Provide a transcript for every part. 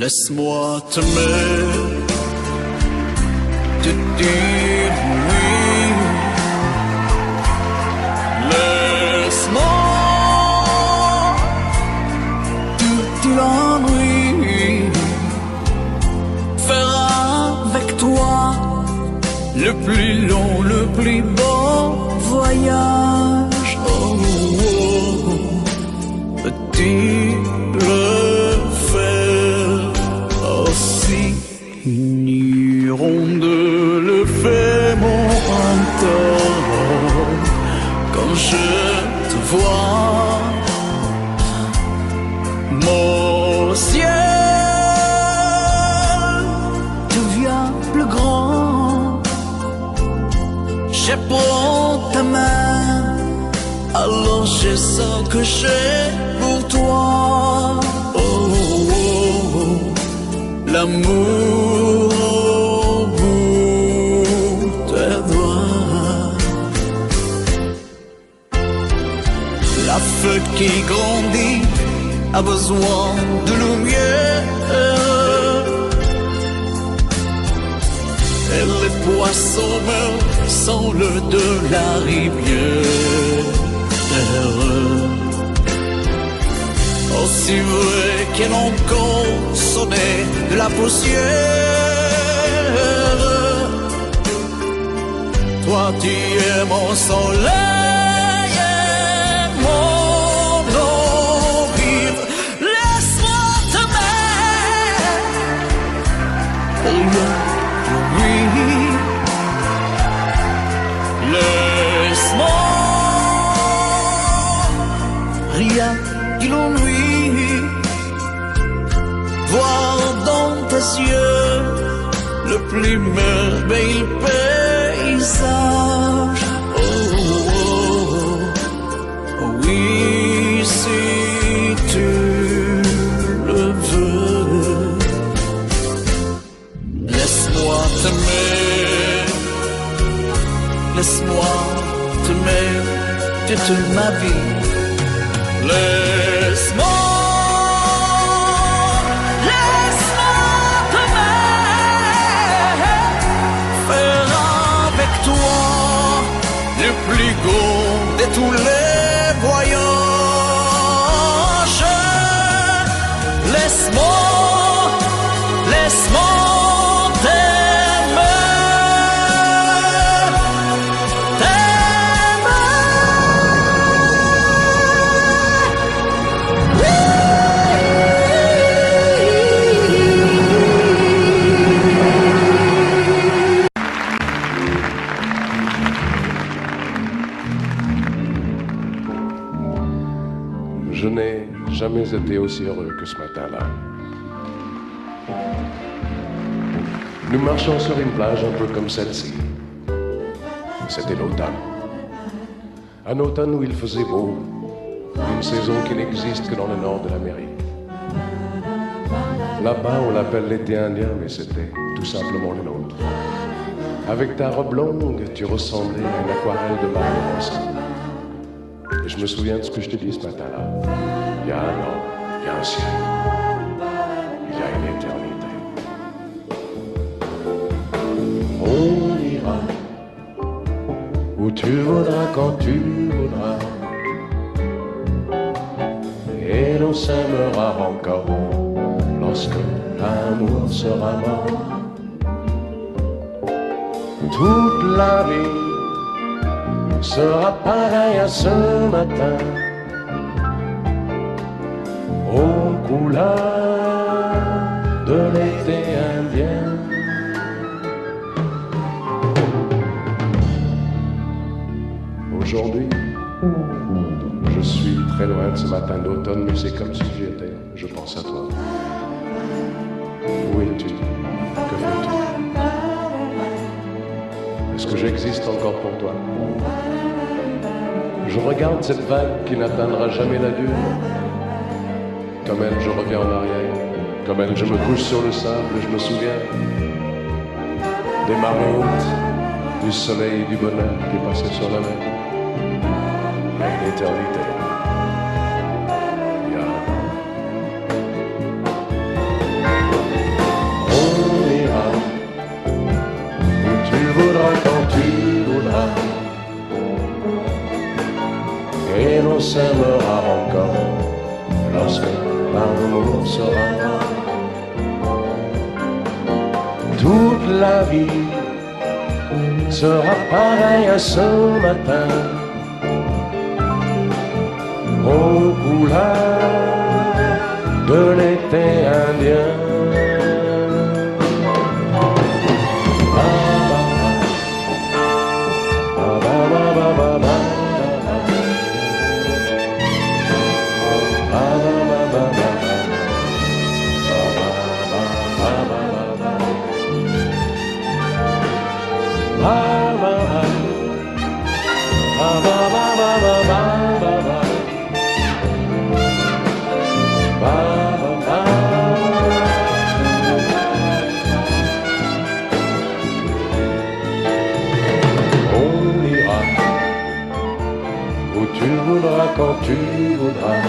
Laisse-moi t'aimer, te dire oui. Laisse-moi tout l'ennui, faire avec toi le plus long, le plus beau voyage. Oh, oh, oh. Peux-tu le faire aussi? Une le fait mon cœur quand je te vois. Mon ciel devient plus grand. Je prends ta main, alors je sens que j'ai pour toi. Oh, oh, oh, l'amour au bout des doigts. La feuille qui grandit a besoin de lumière, et les poissons meurent sans l'eau de la rivière. Aussi vrai qu'elle encore sonnait de la poussière, toi tu es mon soleil et mon eau vive. Laisse-moi t'aimer, oui, laisse-moi rien que l'ennui, voir dans tes yeux le plus merveilleux paysage. Oh, oh, oh, oui, si tu le veux. Laisse-moi t'aimer, laisse-moi t'aimer toute ma vie. Laisse-moi le plus beau de tous les voyages. Laisse-moi t'aimer, Je n'ai jamais été aussi heureux que ce matin-là. Nous marchions sur une plage un peu comme celle-ci. C'était l'automne. Un automne où il faisait beau, une saison qui n'existe que dans le nord de l'Amérique. Là-bas, on l'appelle l'été indien, mais c'était tout simplement le nôtre. Avec ta robe longue, tu ressemblais à une aquarelle de Mario Rossi. Et je me souviens de ce que je te dis ce matin-là. Il y a un an, il y a un ciel, il y a une éternité. On ira où tu voudras, quand tu voudras, et l'on s'aimera encore lorsque l'amour sera mort. Toute la vie sera pareille à ce matin, aux couleurs de l'été indien. Aujourd'hui, je suis très loin de ce matin d'automne, mais c'est comme si j'y étais. Je pense à toi. Où es-tu? Que fais-tu? Est-ce que j'existe encore pour toi? Je regarde cette vague qui n'atteindra jamais la dune. Comme elle, je reviens en arrière. Comme elle, je me couche sur le sable et je me souviens des marées hautes, du soleil et du bonheur qui passaient sur la mer. Il y a une éternité. Il y a un an. s'aimera encore lorsque l'amour sera mort. Toute la vie sera pareille à ce matin, aux couleurs de l'été indien. Quand tu voudras,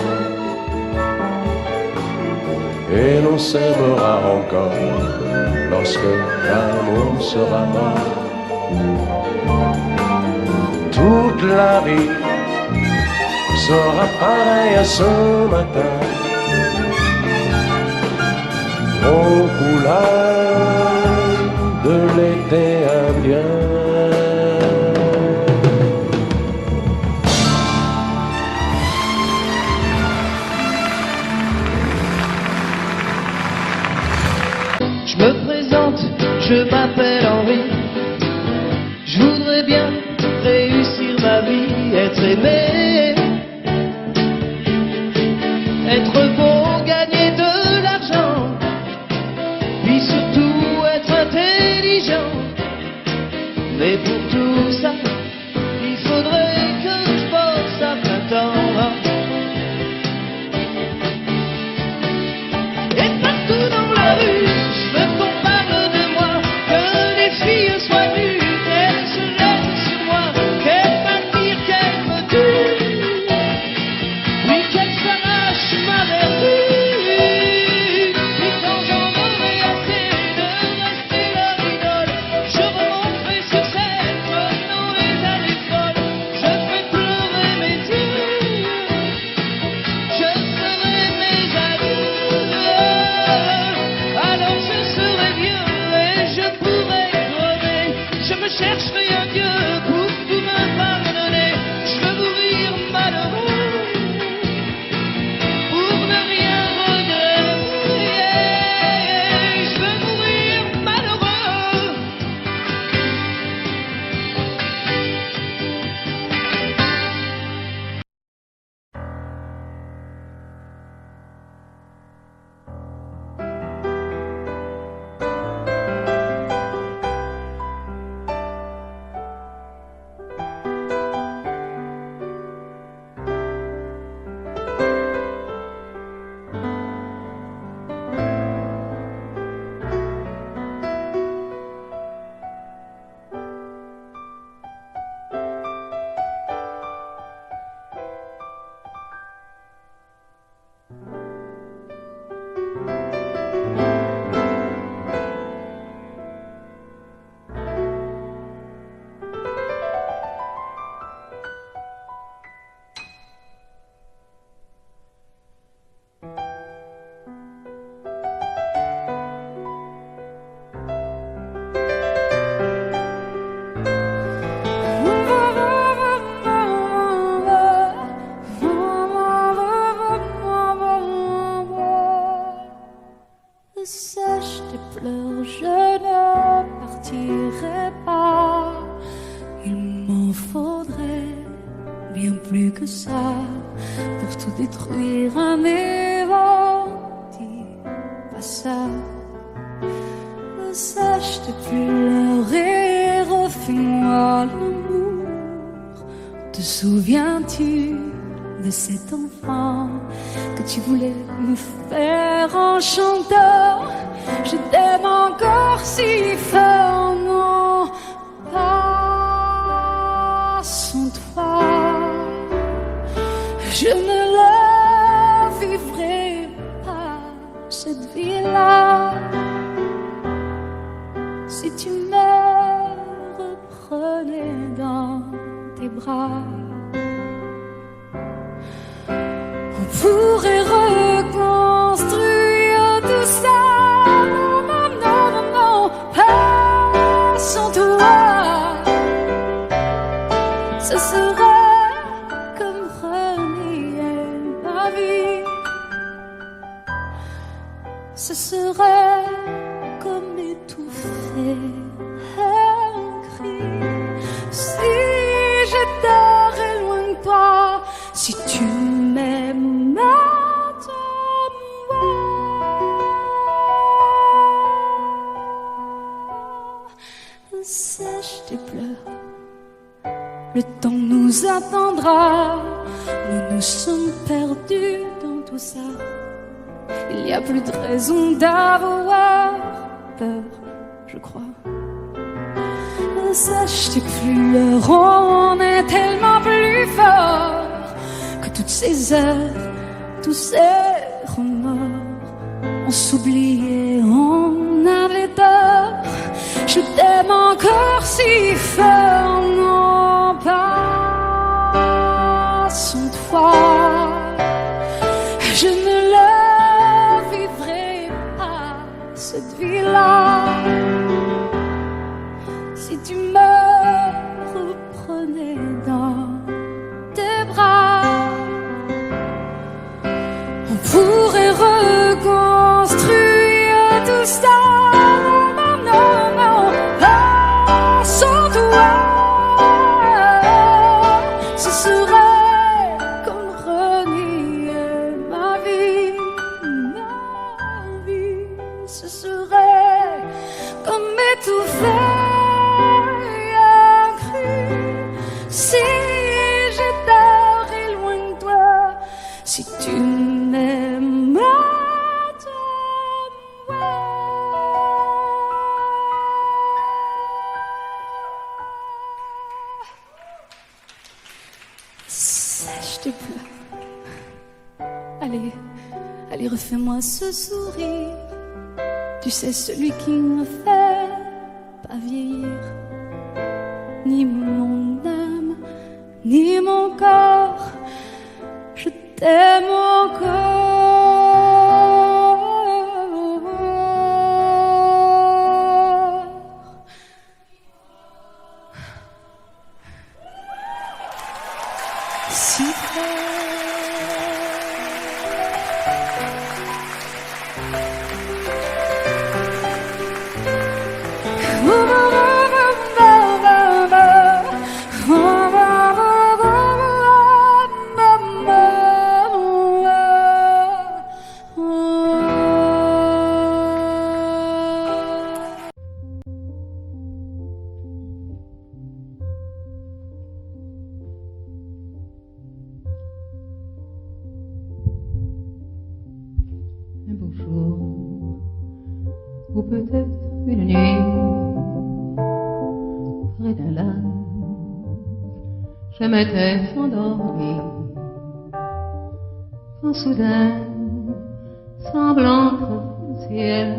et l'on s'aimera encore lorsque l'amour sera mort. Toute la vie sera pareille à ce matin, aux couleurs de l'été indien. Je me présente, je m'appelle Henri. Je voudrais bien réussir ma vie, être aimé, être beau, gagner de l'argent, puis surtout être intelligent. Mais pour tout ça, il faudrait que je bosse à plein temps. Et partout dans la rue, chercherai un Dieu pour tout me pardonner. Je veux mourir malheureux pour ne rien regretter. Je veux mourir malheureux. Sèche tes pleurs, je ne partirai pas. Il m'en faudrait bien plus que ça pour tout détruire à mes vents. Dis pas ça. Sèche tes pleurs et refais-moi l'amour. Te souviens-tu de cet enfant que tu voulais me faire en chantant? Je t'aime encore si fort, non, pas sans toi. Je ne la vivrai pas, cette vie-là, si tu me reprenais dans tes bras. ce serait comme étouffer un cri. Si j'étais loin de toi, si tu m'aimes sèche tes pleurs, le temps nous attendra. Nous nous sommes perdus dans tout ça. Il n'y a plus de raison d'avoir peur, je crois. Sèche tes pleurs, on est tellement plus fort que toutes ces heures, tous ces remords. On s'oubliait, on avait tort. Je t'aime encore si fort, non pas sans toi. Je ne la vivrai pas, cette vie-là. Si tu me reprenais dans tes bras, on pourrait reconstruire tout ça. Si tu m'aimes, sèche tes pleurs. Allez, allez, refais-moi ce sourire. Tu sais, celui qui me fait pas vieillir. Ni mon âme, ni mon corps. Je t'aime encore. Si fort. Un beau jour, ou peut-être une nuit, près d'un lac, je m'étais endormi, quand soudain, semblant entre le ciel,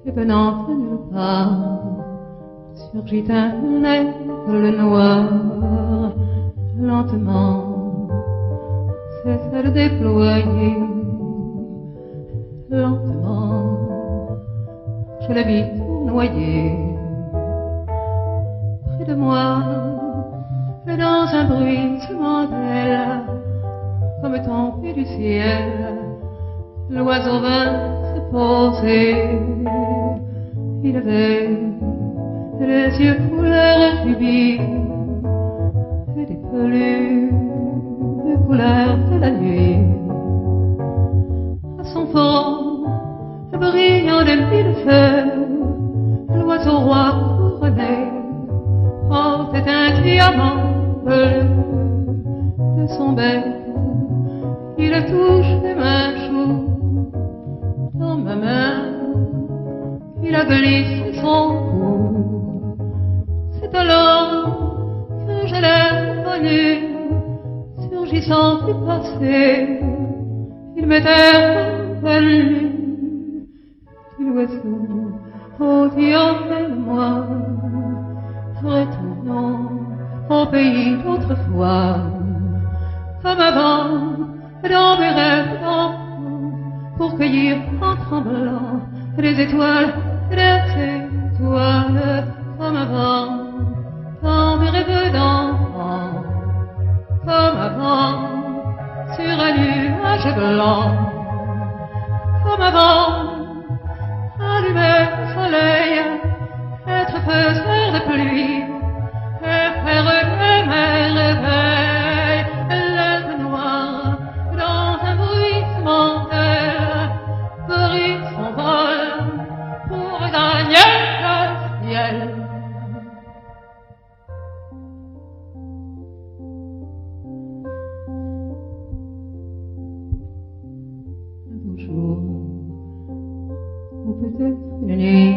et venant de nulle part, surgit un aigle noir, lentement, cessa de déployer. Lentement, je le vis noyer près de moi, et dans un bruissement d'ailes, comme tombé du ciel, l'oiseau vint se poser. Il avait les yeux couleur rubis et des peluches couleur de la nuit. À son fond, brillant de mille feux, l'oiseau roi couronné portait un diamant bleu. De son bec, il touche les mains chaudes. Dans ma main, il a glissé son cou. C'est alors que je l'ai connu, surgissant du passé. Il m'était revenu. L'oiseau, oh Dieu, moi, retournons au pays d'autrefois, comme avant, dans mes rêves d'enfant, pour cueillir en tremblant les étoiles, comme avant, dans mes rêves d'enfant, comme avant, sur un nuage blanc, comme avant. peut-être une nuit,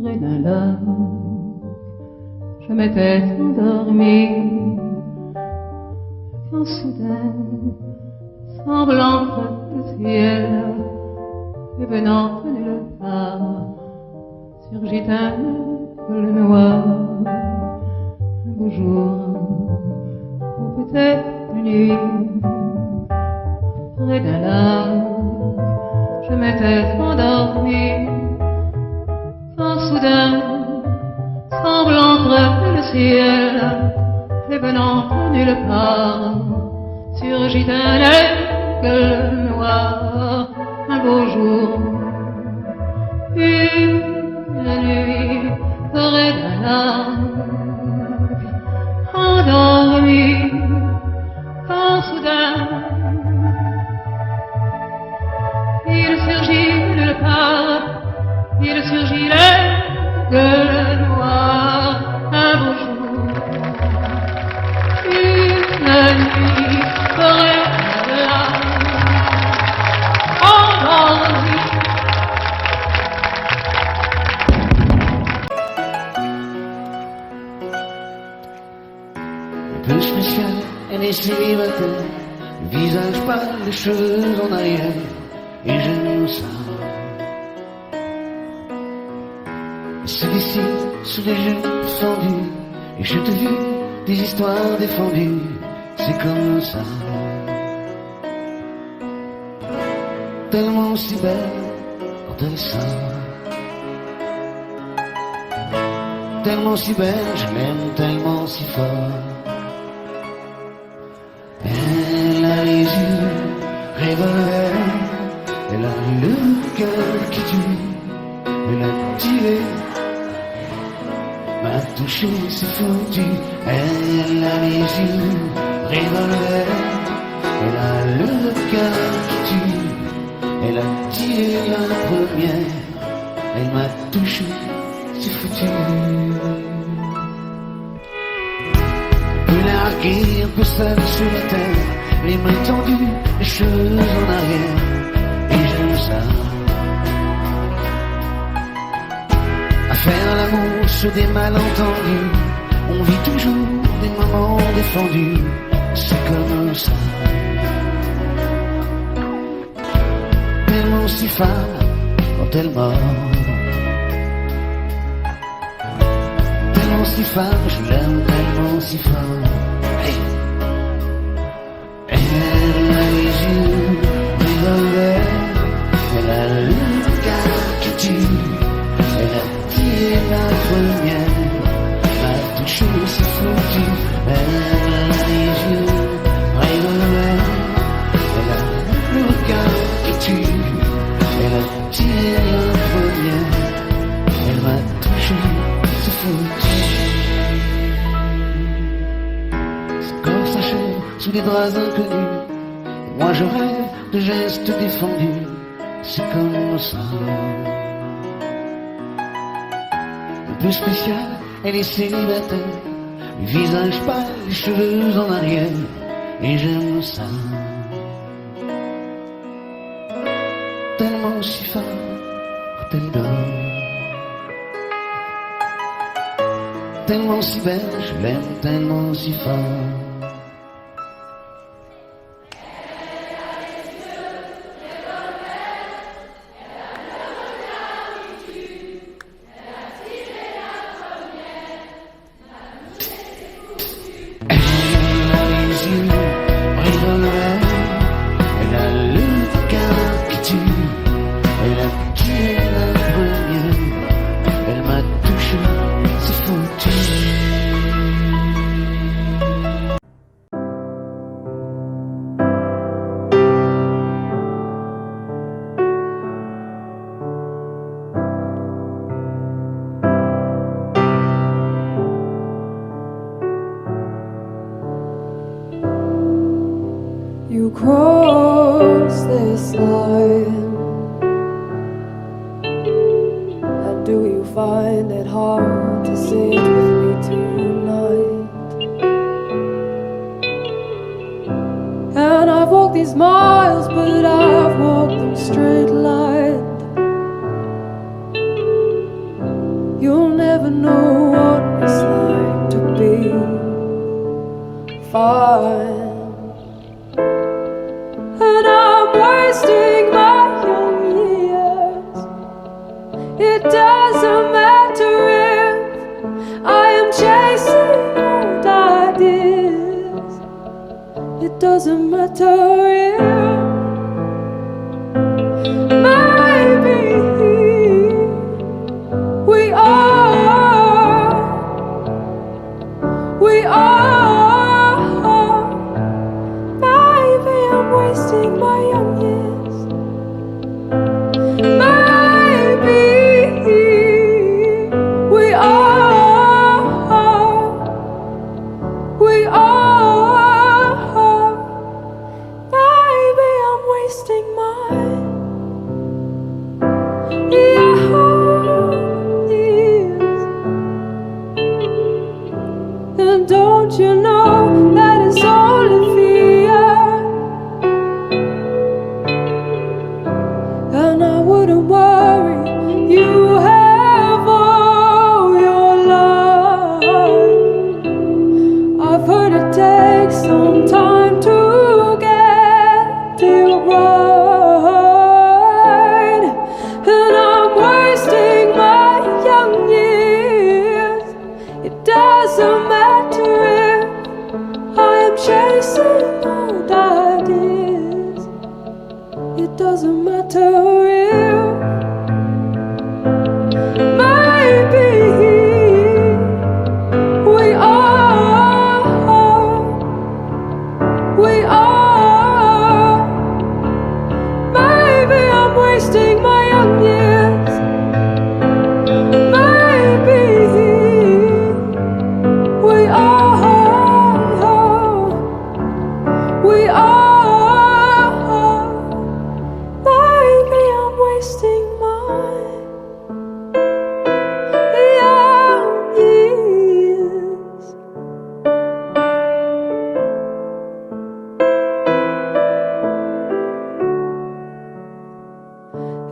près d'un lac, je m'étais endormie, quand soudain, semblant le ciel, et venant de nulle part, surgit un col noir, un beau jour, ou peut-être une nuit, près d'un lac, je m'étais endormie, quand soudain, semblant crever le ciel, et venant de nulle part, surgit un aigle noir, un beau jour, une nuit, près d'un lac, endormi, quand soudain, il surgit de nulle part, il surgit l'aigle noir, un beau jour, une nuit, près d'un lac, endormi. Un peu spécial, elle est célibataire, le visage pâle, les cheveux en arrière, et j'aime ça. Celui-ci, sous les genoux fendus, et je te vis des histoires défendues, c'est comme ça. Tellement si belle quand elle sort, tellement si belle, je l'aime tellement si fort. Elle a les yeux revolver, elle a le cœur qui tue, elle a tiré, m'a touché, c'est foutu. Elle a les yeux revolver, elle a le cœur qui tue, elle a tiré la première, elle m'a touché, c'est foutu. Larguée, un peu seule sur la terre, les mains tendues, les cheveux en arrière, et j'aime ça. À faire l'amour sur des malentendus, on vit toujours des moments défendus, c'est comme ça. Tellement si femme quand elle mord, tellement si femme, je l'aime tellement si fort. Elle a les yeux revolver, elle a le cœur qui tue, elle a tiré la première, m'a touché, c'est foutu. Elle a les yeux revolver, elle a le cœur qui tue, elle a tiré la première, elle m'a touché, c'est foutu. Sous des draps inconnus, moi je rêve de gestes défendus, c'est comme ça. Un peu spécial, elle est célibataire, le visage pâle, les cheveux en arrière, et j'aime ça. Tellement si femme quand elle dort, tellement si belle, je l'aime tellement si fort. You cross this line, and do you find it hard to sit with me tonight? And I've walked these miles, but I've walked them straight line. doesn't matter if maybe we are maybe I'm wasting my young years. Maybe we are maybe I'm wasting my young years. And don't you know that it's only fear? And I wouldn't worry, you have all your life. I've heard it takes some time to get it right. And I'm wasting my young years. It doesn't matter if I am chasing old ideas. It doesn't matter if maybe we are maybe I'm wasting my young years. Maybe we are maybe I'm wasting my young years.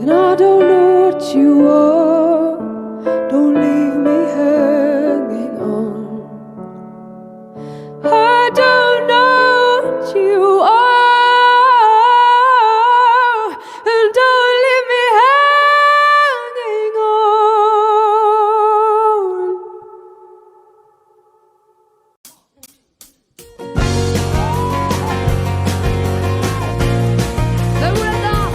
And I don't know what you are, don't leave me hanging on. I don't know what you are, and don't leave me hanging on. Debout là-dedans.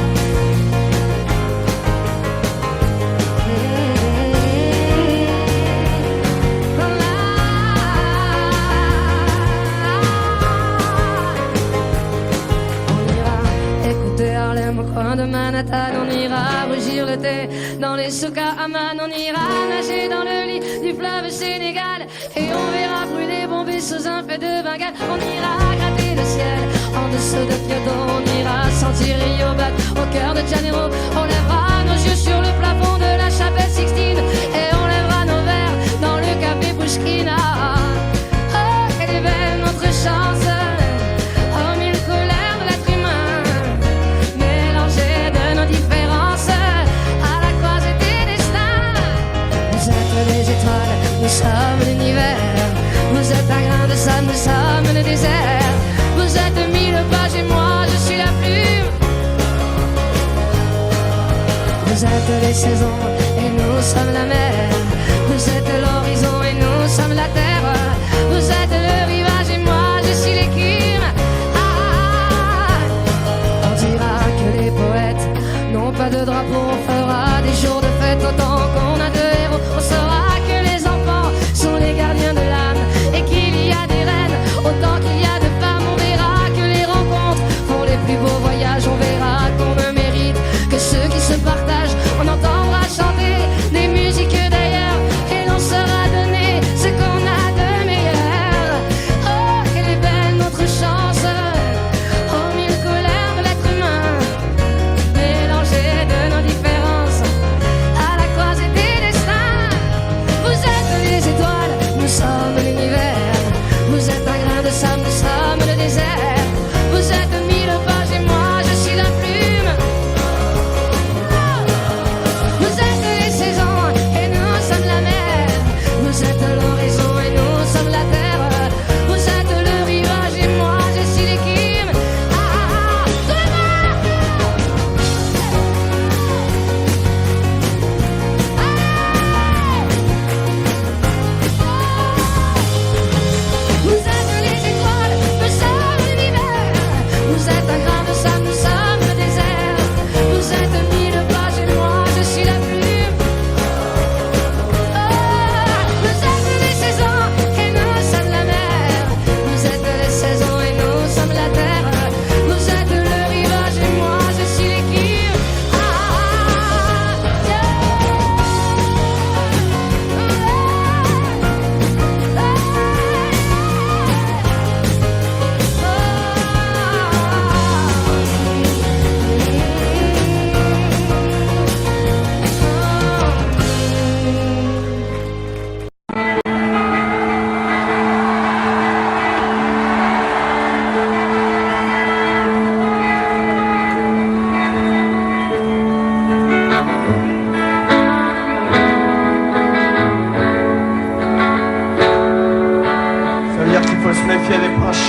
Harlem au coin de Manhattan, on ira rougir le thé dans les souks à Amman, on ira nager dans le lit du fleuve Sénégal et on verra brûler bombés sous un feu de Bengale. On ira gratter le ciel en dessous de Kyoto, on ira sentir Rio battre au cœur de Janeiro. On lèvera nos yeux sur le plafond de la chapelle Sixtine et on lèvera nos verres dans le café Pushkin. Oh, quelle est belle notre chance, oh mille colères de l'être humain, mélangées de nos différences à la croisée des destins. Vous êtes les étoiles, nous sommes l'univers. Vous êtes un grain de sable, nous sommes le désert. Vous êtes mille pages et moi je suis la plume. Vous êtes les saisons et nous sommes la mer. Vous êtes l'horizon et nous sommes la terre. Vous êtes le rivage et moi je suis l'écume. On dira que les poètes n'ont pas de drapeau. On fera des jours de fête autant qu'on a de héros. On saura que les enfants sont les gardiens de l'âme et qu'il y a des reines autant qu'il y a de femmes. On verra que les rencontres font les plus beaux voyages. On verra qu'on ne mérite que ceux qui se partagent. On entendra chanter des musiques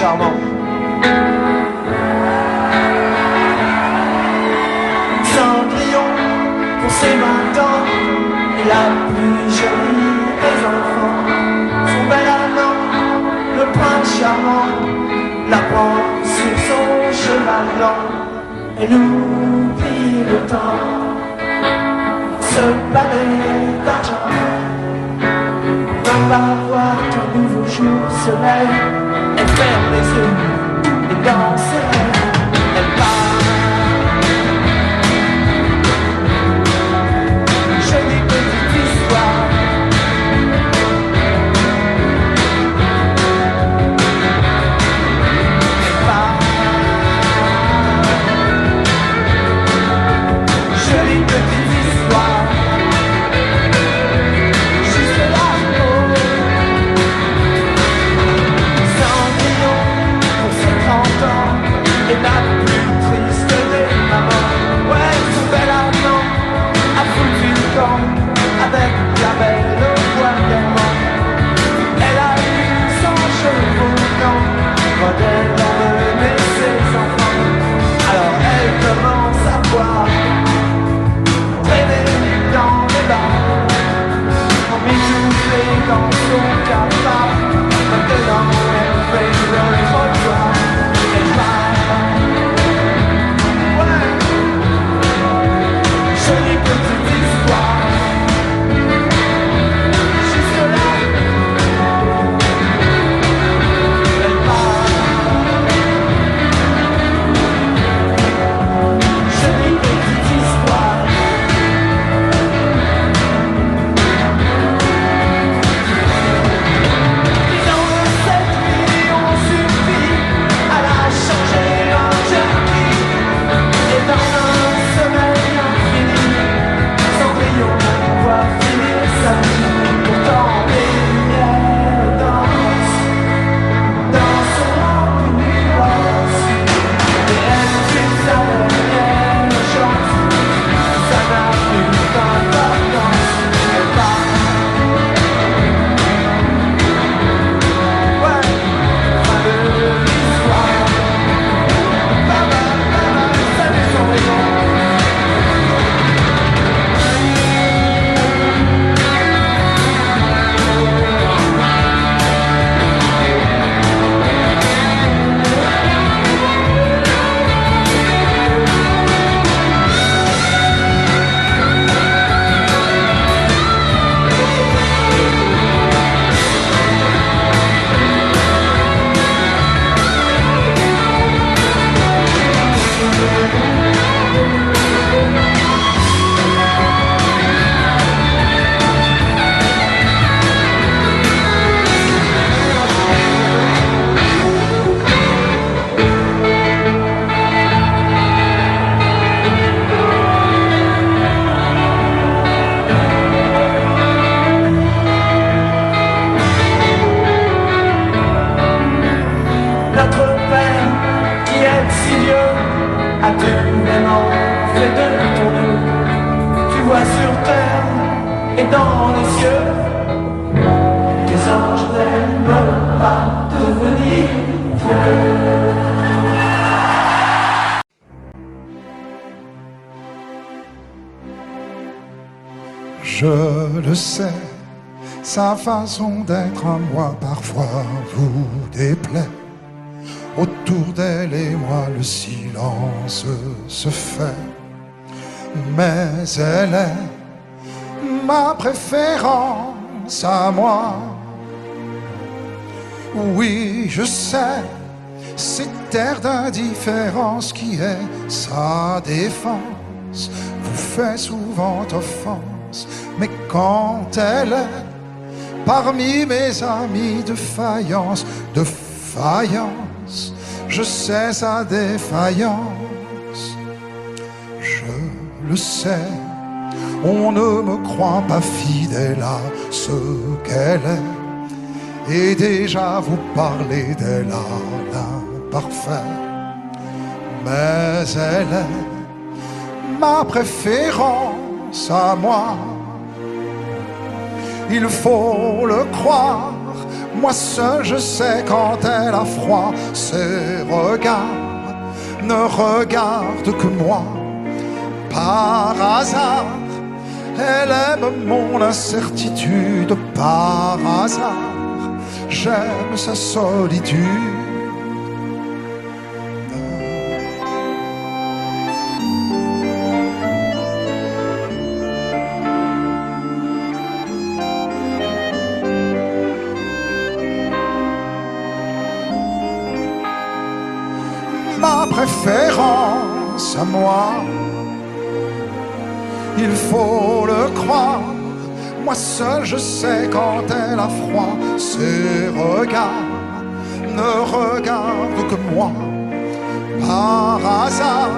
charmant. Cendrillon pour ses 20 ans, la plus jolie des enfants. Son bel amant, le prince charmant, la prend sur son cheval blanc. Et oublie le temps, ce balai d'argent. On va voir tout nouveau jour se lève. Elle ferme les yeux et dans ses rêves, elle part. Jolie petite histoire. Elle part. Jolie petite histoire. Juste là. Et la plus triste des mamans, ouais, son bel amant a foutu le camp avec la belle voix d'amant. Elle a eu 100 chevaux blancs quand elle emmenait ses enfants. Alors elle commence à boire, traîner dans les bars, emmitoufler dans son cafard. Maintenant elle fait le trottoir. Jolie petite histoire. Juste là, elle part. Jolie petite histoire. Ils ont 7 millions suffit à la changer en jerky. Et dans un sommeil infini, Cendrillon va finir sa vie. Pourtant les lumières dansent dans son ambiance. Et elle tue sa dernière chance. Ça n'a plus d'importance. Elle part. Ouais, fin de l'histoire. Salut Cendrillon. Notre Père qui est si vieux, as-tu vraiment fait de ton mieux? Tu vois sur terre et dans les cieux, les anges n'aiment pas devenir vieux. Je le sais, sa façon d'être à moi parfois vous déplaît. Autour d'elle et moi le silence se fait. Mais elle est ma préférence à moi. Oui, je sais, cette air d'indifférence qui est sa défense vous fait souvent offense. Mais quand elle est parmi mes amis de faïence, je sais sa défaillance. Je le sais, on ne me croit pas fidèle à ce qu'elle est. Et déjà vous parlez d'elle à l'imparfait. Mais elle est ma préférence à moi. Il faut le croire, Moi seul je sais quand elle a froid. Ses regards ne regardent que moi. Par hasard, elle aime mon incertitude. Par hasard, j'aime sa solitude. Ma préférence à moi, il faut le croire. Moi seul je sais quand elle a froid. Ses regards ne regardent que moi. Par hasard,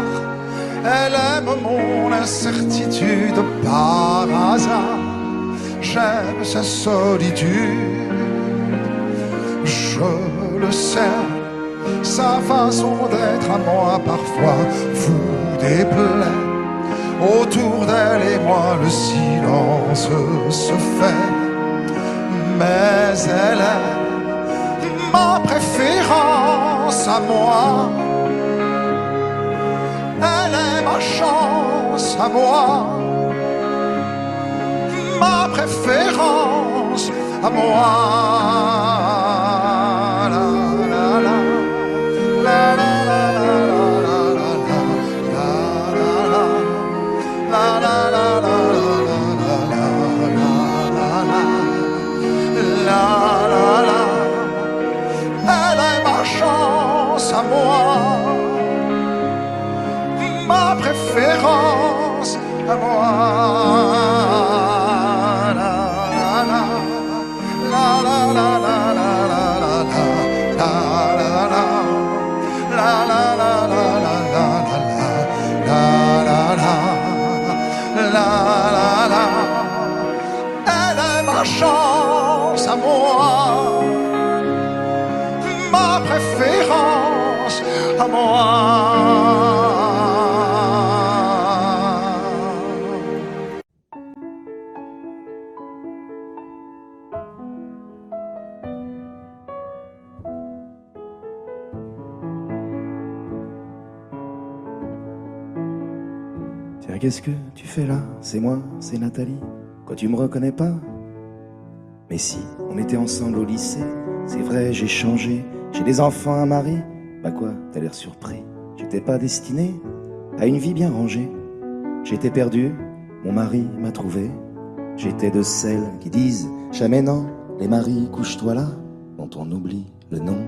elle aime mon incertitude. Par hasard, j'aime sa solitude. Je le sais, sa façon d'être à moi parfois vous déplaît. Autour d'elle et moi le silence se fait. Mais elle est ma préférence à moi. Elle est ma chance à moi. Ma préférence à moi. À moi, ma préférence à moi. Elle est ma chance à moi, ma préférence à moi. Tiens, qu'est-ce que tu fais là? C'est moi, c'est Nathalie. Quoi, tu me reconnais pas? Mais si, on était ensemble au lycée. C'est vrai, j'ai changé. J'ai des enfants, un mari. Bah quoi, t'as l'air surpris. J'étais pas destiné à une vie bien rangée. J'étais perdu, mon mari m'a trouvé. J'étais de celles qui disent jamais non. Les maris, couche-toi là, dont on oublie le nom.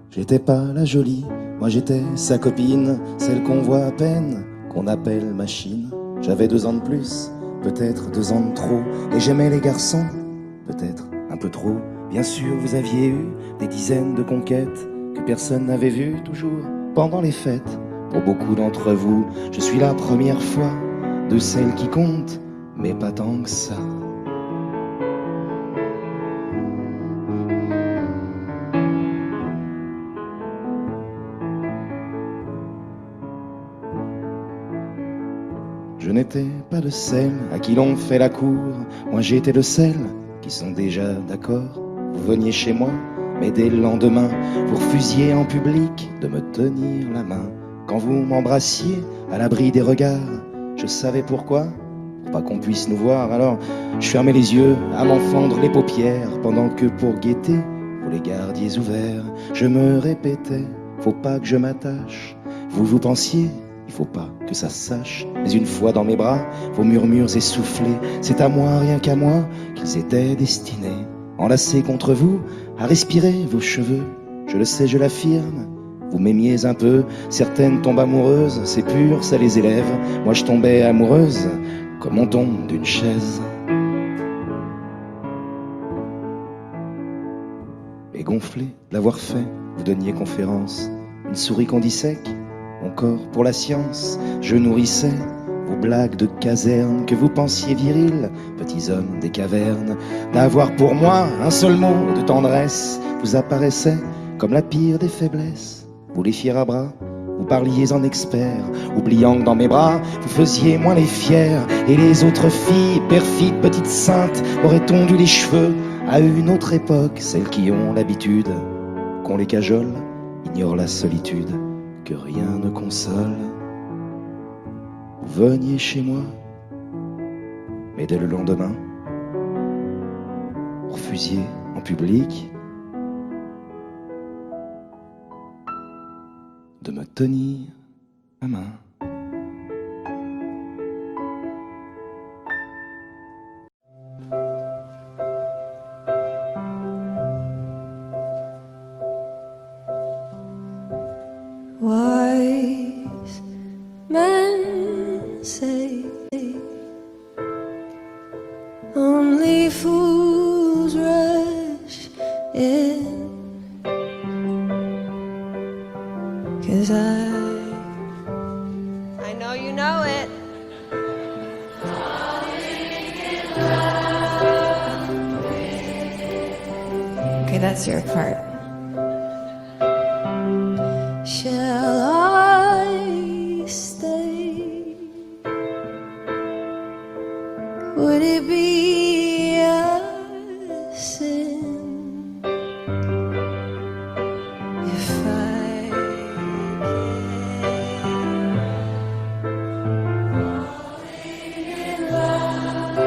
J'étais pas la jolie, moi j'étais sa copine, celle qu'on voit à peine, qu'on appelle machine. J'avais 2 ans de plus, peut-être 2 ans de trop, et j'aimais les garçons, peut-être un peu trop. Bien sûr, vous aviez eu des dizaines de conquêtes que personne n'avait vues toujours pendant les fêtes. Pour beaucoup d'entre vous, je suis la première fois de celles qui comptent, mais pas tant que ça. Je n'étais pas de celles à qui l'on fait la cour. Moi j'étais de celles qui sont déjà d'accord. Vous veniez chez moi, mais dès le lendemain, vous refusiez en public de me tenir la main. Quand vous m'embrassiez à l'abri des regards, je savais pourquoi, pour pas qu'on puisse nous voir. Alors je fermais les yeux à m'en fendre les paupières, pendant que pour guetter, vous les gardiez ouverts. Je me répétais, faut pas que je m'attache. Vous pensiez, il faut pas que ça se sache. Mais une fois dans mes bras, vos murmures essoufflés, c'est à moi, rien qu'à moi, qu'ils étaient destinés. Enlacés contre vous, à respirer vos cheveux. Je le sais, je l'affirme, vous m'aimiez un peu. Certaines tombent amoureuses, c'est pur, ça les élève. Moi je tombais amoureuse, comme on tombe d'une chaise. Et gonflé de l'avoir fait, vous donniez conférence. Une souris qu'on dissèque, mon corps pour la science. Je nourrissais vos blagues de caserne que vous pensiez virils, petits hommes des cavernes. D'avoir pour moi un seul mot de tendresse vous apparaissait comme la pire des faiblesses. Vous les fiers à bras, vous parliez en expert, oubliant que dans mes bras, vous faisiez moins les fiers. Et les autres filles, perfides petites saintes, auraient tondu les cheveux à une autre époque. Celles qui ont l'habitude qu'on les cajole, ignorent la solitude que rien ne console. Vous veniez chez moi, mais dès le lendemain, vous refusiez en public de me tenir la main. Wise men say only fools rush in, 'cause I know you know it. Okay, that's your part. Shall I stay? Would it be a sin if I falling in love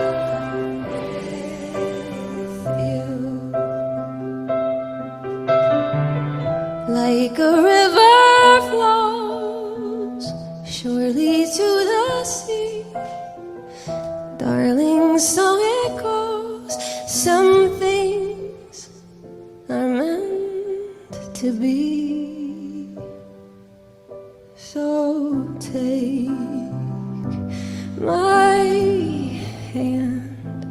with you? Like a river flows surely to the sea, darling, so it goes. Some things are meant to be. So take my hand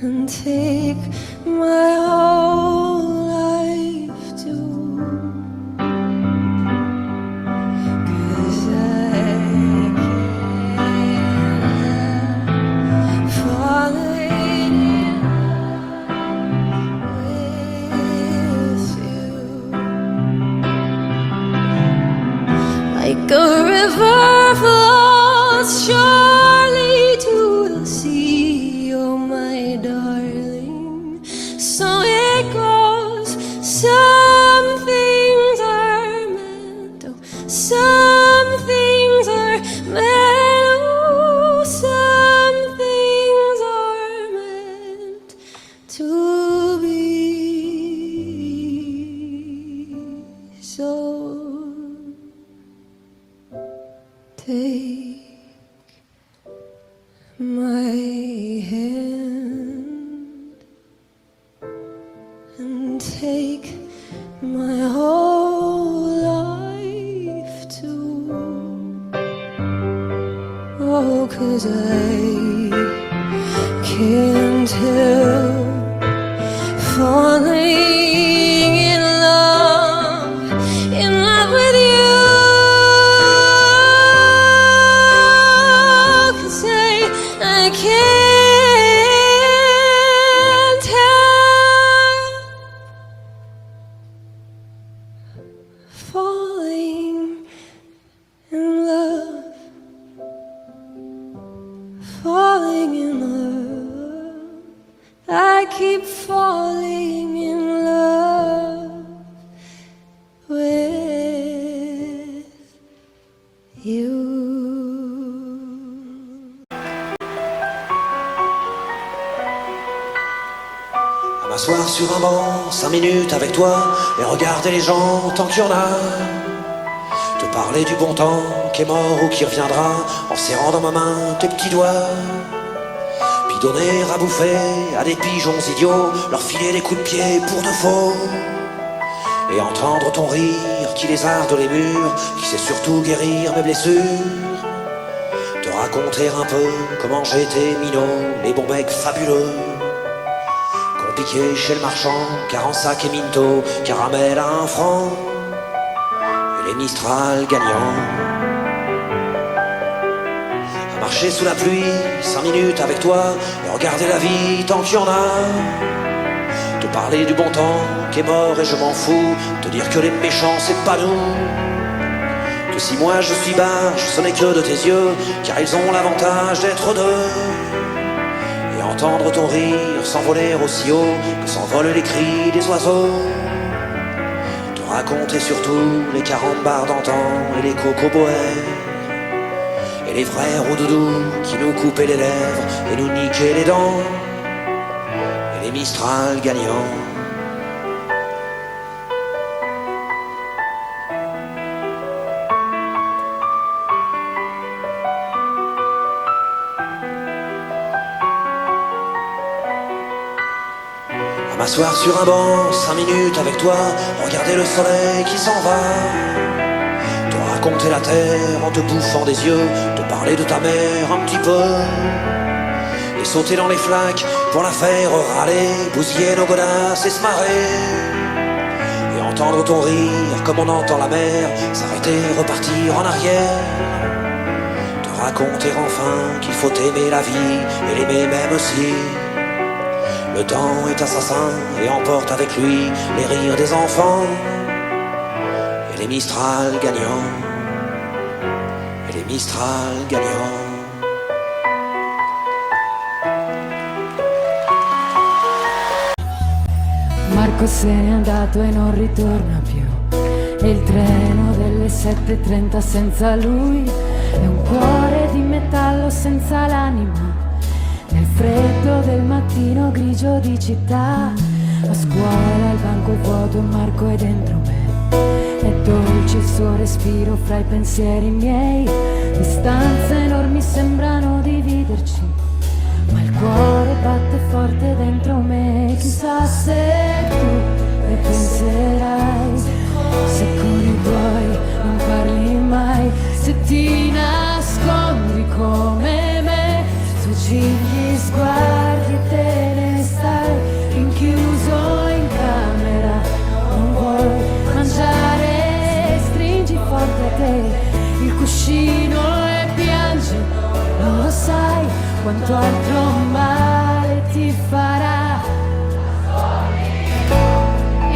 and take my whole life too, 'cause I can't help falling in love with you. Like a river flows surely to the sea, oh my darling, so it goes. Some things are meant, oh, some things are meant, oh, some things are meant to be. So take my hand and take my whole life too. Oh, 'cause I can't help falling in love with you. 'Cause I can't help falling in love, falling in love. I keep falling in love with you. À m'asseoir sur un banc, 5 minutes avec toi, et regarder les gens tant qu'il y en a. Te parler du bon temps qui est mort ou qui reviendra, en serrant dans ma main tes petits doigts. Puis donner à bouffer à des pigeons idiots, leur filer des coups de pied pour de faux. Et entendre ton rire qui lézarde les murs, qui sait surtout guérir mes blessures. Te raconter un peu comment j'ai été minot, les bons mecs fabuleux piqué chez le marchand, car en sac et minto, caramel à 1 franc, et les Mistral gagnants. À marcher sous la pluie, 5 minutes avec toi, et regarder la vie tant qu'il y en a. Te parler du bon temps qui est mort et je m'en fous, te dire que les méchants c'est pas nous. que si moi je suis barge, ce n'est que de tes yeux, car ils ont l'avantage d'être deux. Et entendre ton rire s'envoler aussi haut que s'envolent les cris des oiseaux. Te raconter surtout les carambars d'antan et les cocoboères. Et les vrais roudoudous qui nous coupaient les lèvres et nous niquaient les dents. Et les Mistral gagnants. À m'asseoir sur un banc, 5 minutes avec toi, regarder le soleil qui s'en va. Te raconter la terre en te bouffant des yeux, te parler de ta mère un petit peu. Et sauter dans les flaques pour la faire râler, bousiller nos godasses et se marrer. Et entendre ton rire comme on entend la mer, s'arrêter, repartir en arrière. Te raconter enfin qu'il faut aimer la vie et l'aimer même aussi. Le temps est assassin et emporte avec lui les rires des enfants. Et les Mistral gagnants. Et les Mistral gagnants. Marco se n'è andato e non ritorna più. E il treno delle 7:30 senza lui è un cuore di metallo senza l'anima. Nel freddo del mattino grigio di città, a scuola il banco è vuoto e Marco è dentro me. È dolce il suo respiro fra i pensieri miei. Distanze enormi sembrano dividerci, ma il cuore batte forte dentro me. Chissà se tu ne penserai, se con i tuoi non parli mai, se ti nascondi come me, gli sguardi e te ne stai rinchiuso in camera. Non vuoi mangiare, stringi forte a te il cuscino e piangi. Non lo sai quanto altro male ti fará.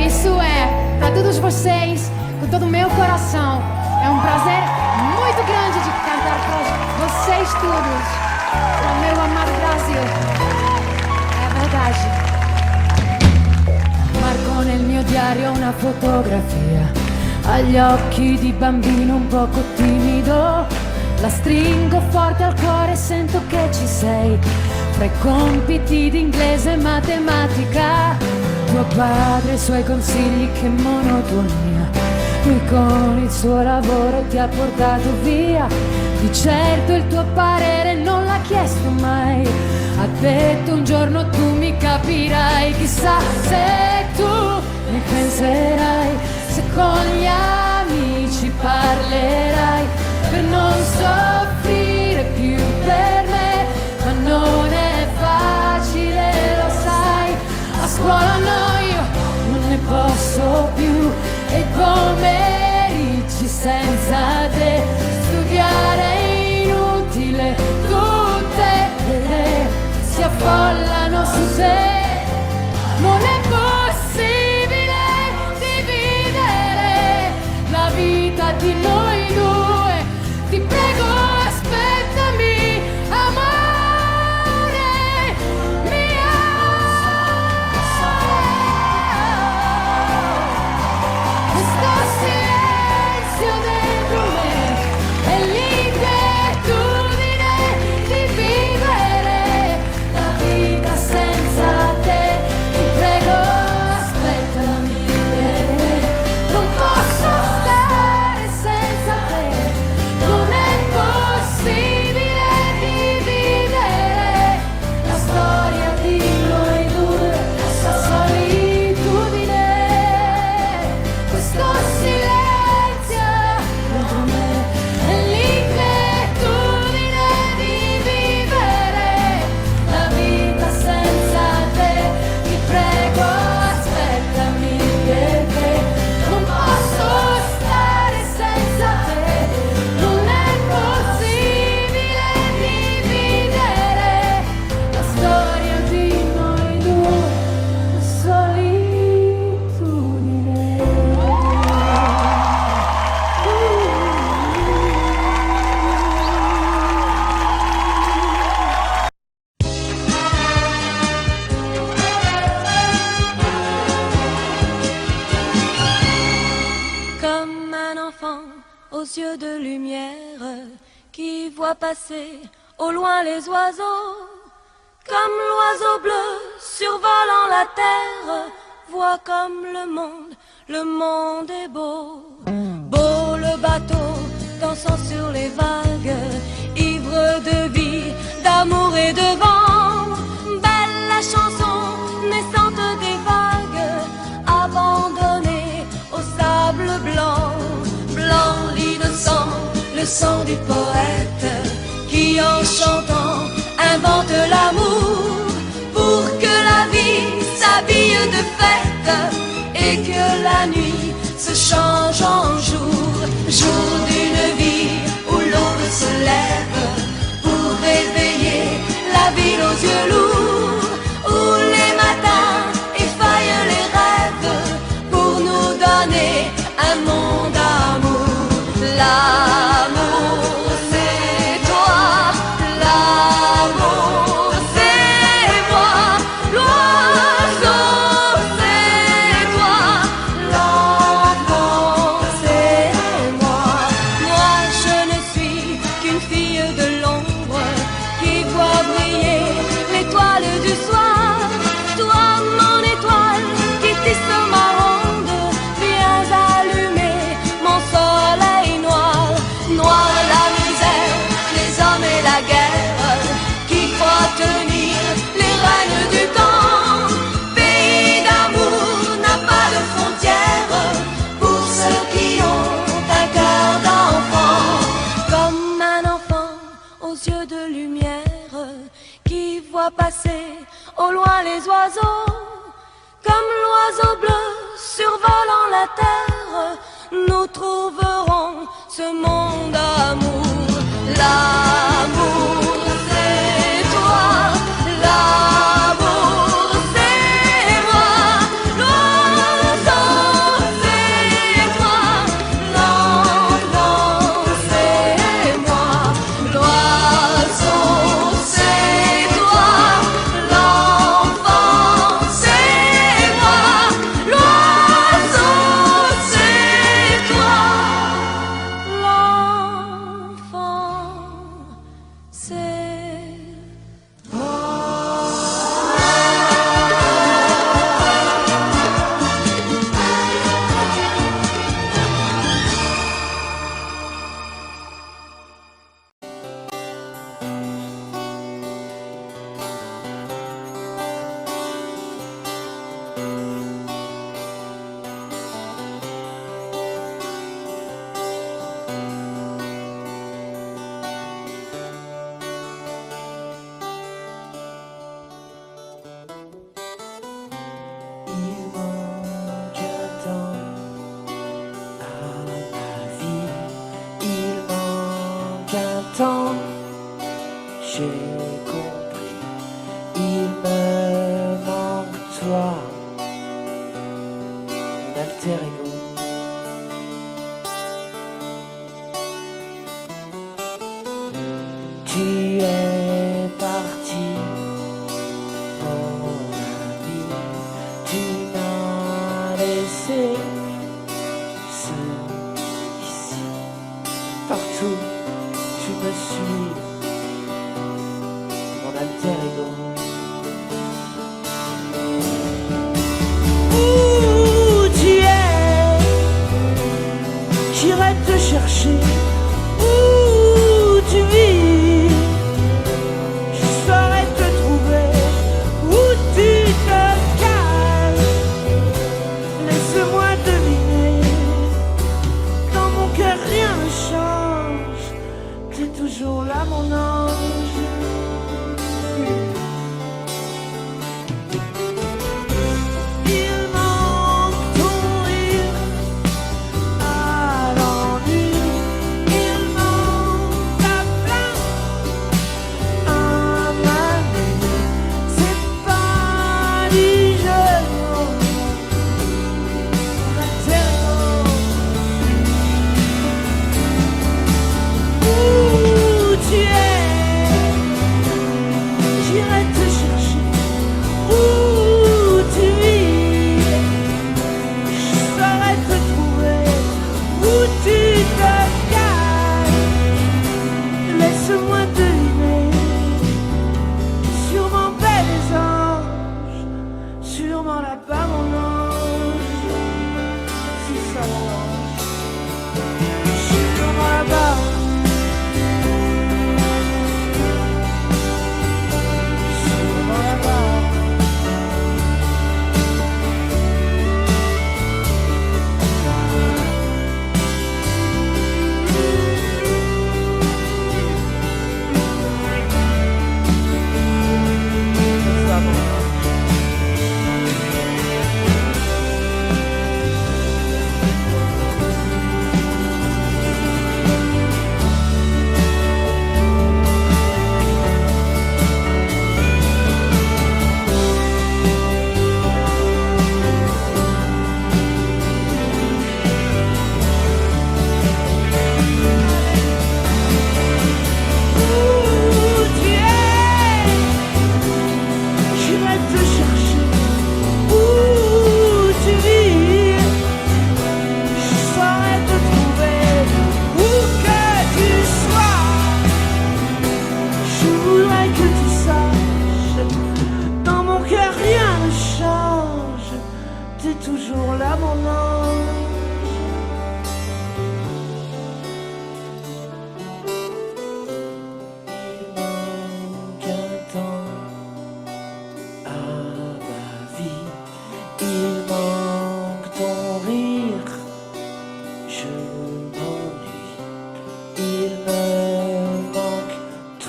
Isso é para todos vocês, com todo o meu coração. É um prazer muito grande de cantar para vocês todos. Para o meu amado Brasil. É verdade. Marco nel mio diario una fotografia, agli occhi di bambino un poco timido. La stringo forte al cuore e sento che ci sei. Fra i compiti di inglese e matematica, tuo padre e i suoi consigli, che monotonia. Lui con il suo lavoro ti ha portato via. Di certo il tuo parere non l'ha chiesto mai. Ha detto un giorno tu mi capirai. Chissà se tu mi penserai, se con gli amici parlerai, per non soffrire più per me. Ma non è facile, lo sai. A scuola no, io non ne posso più. E pomeriggi senza te, studiare è inutile, tutte le idee si affollano su te. Non è possibile dividere la vita di noi due. Ti prego aspettami, amore mio. Questo silenzio dentro me è l'inquietudine di vivere la vita senza te. Ti prego aspettami, non posso stare senza un enfant aux yeux de lumière qui voit passer au loin les oiseaux, comme l'oiseau bleu survolant la terre, voit comme le monde est beau. Beau le bateau dansant sur les vagues, ivre de vie, d'amour et de vent. Belle la chanson naissante des vagues, abandonnée au sable blanc. Blanc l'innocent, le sang du poète, qui en chantant invente l'amour, pour que la vie s'habille de fête et que la nuit se change en jour. Jour d'une vie où l'aube se lève pour réveiller la ville aux yeux lourds, où les matins effeuillent les rêves pour nous donner un monde d'amour. L'amour c'est toi, l'amour c'est moi, l'oiseau c'est toi, l'enfant c'est moi. Moi je ne suis qu'une fille de l'ombre qui voit briller l'étoile du soir. Toi mon étoile qui tisse ma ronde, viens allumer mon soleil noir. Noir la misère, les hommes et la guerre, qui croient tenir les règnes du temps. Pays d'amour n'a pas de frontières pour ceux qui ont un cœur d'enfant. Comme un enfant aux yeux de lumière, qui voit passer au loin les oiseaux, comme l'oiseau bleu survolant la terre, nous trouverons ce monde d'amour. L'amour c'est toi, l'amour c'est moi, l'oiseau c'est toi, l'enfant c'est moi, l'oiseau c'est toi, l'enfant c'est moi, l'oiseau c'est toi, l'enfant c'est Il manque un temps à ma vie, il manque un temps, j'ai compris, il me manque toi, mon alter ego. Tu es parti, mon ami, tu m'as laissé seul ici. Partout, tu me suis, mon alter ego. Où tu es, j'irai te chercher. Où tu vis, je saurai te trouver. Où tu te caches, laisse-moi deviner. Dans mon cœur rien ne change, t'es toujours là mon ange. Il manque ton rire à l'ennui, il manque ta flamme à ma nuit. C'est pas du jeu, mon alter ego. Où tu es,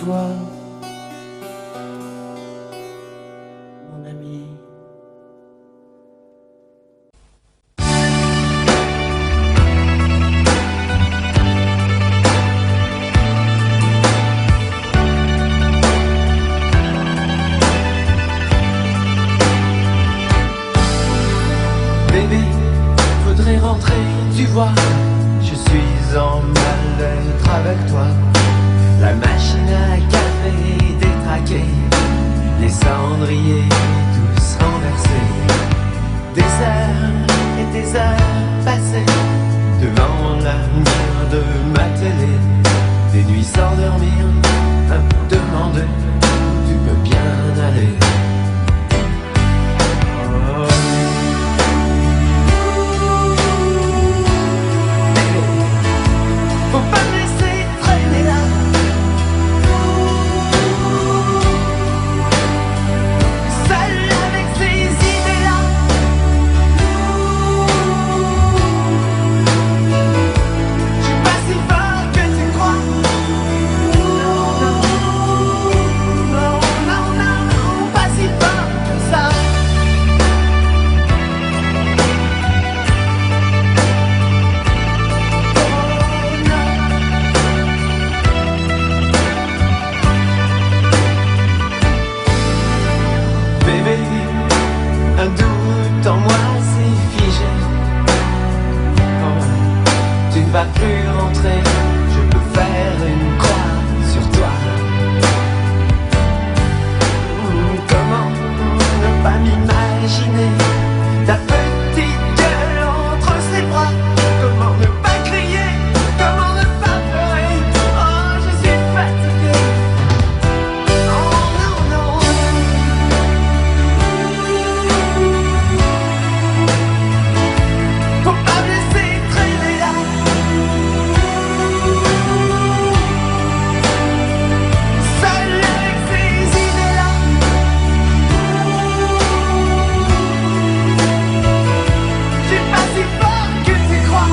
voix, mon ami. Bébé, faudrait rentrer, tu vois. Je suis en mal-être avec toi. La machine à café détraquée, les cendriers tous renversés. Des heures et des heures passées devant la lumière de ma télé. Des nuits sans dormir, à me demander où tu peux bien aller. Faut pas me laisser traîner là. Seul avec ces idées-là. Je suis pas si fort que tu crois. Non, non, non, pas si fort que ça. Bébé, un doute en moi s'est figé. Oh, tu ne vas plus rentrer, je peux faire une croix sur toi. Comment ne pas m'imaginer ta petite gueule entre ses bras? Comment ne pas crier? Comment ne pas pleurer? Oh, je suis fatigué. Oh non, non. Faut pas me laisser traîner là. Seul avec ces idées-là. Je suis pas si fort que tu crois.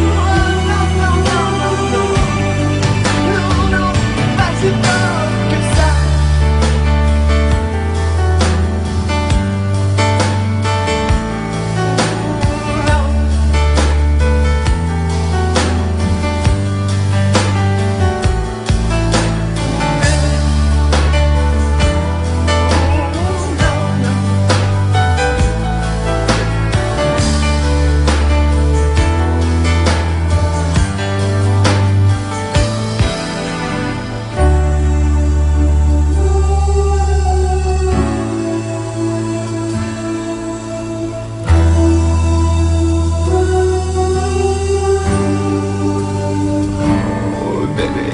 Oh non, non, non, non, non. Non, non, pas si fort que ça. Oh bébé.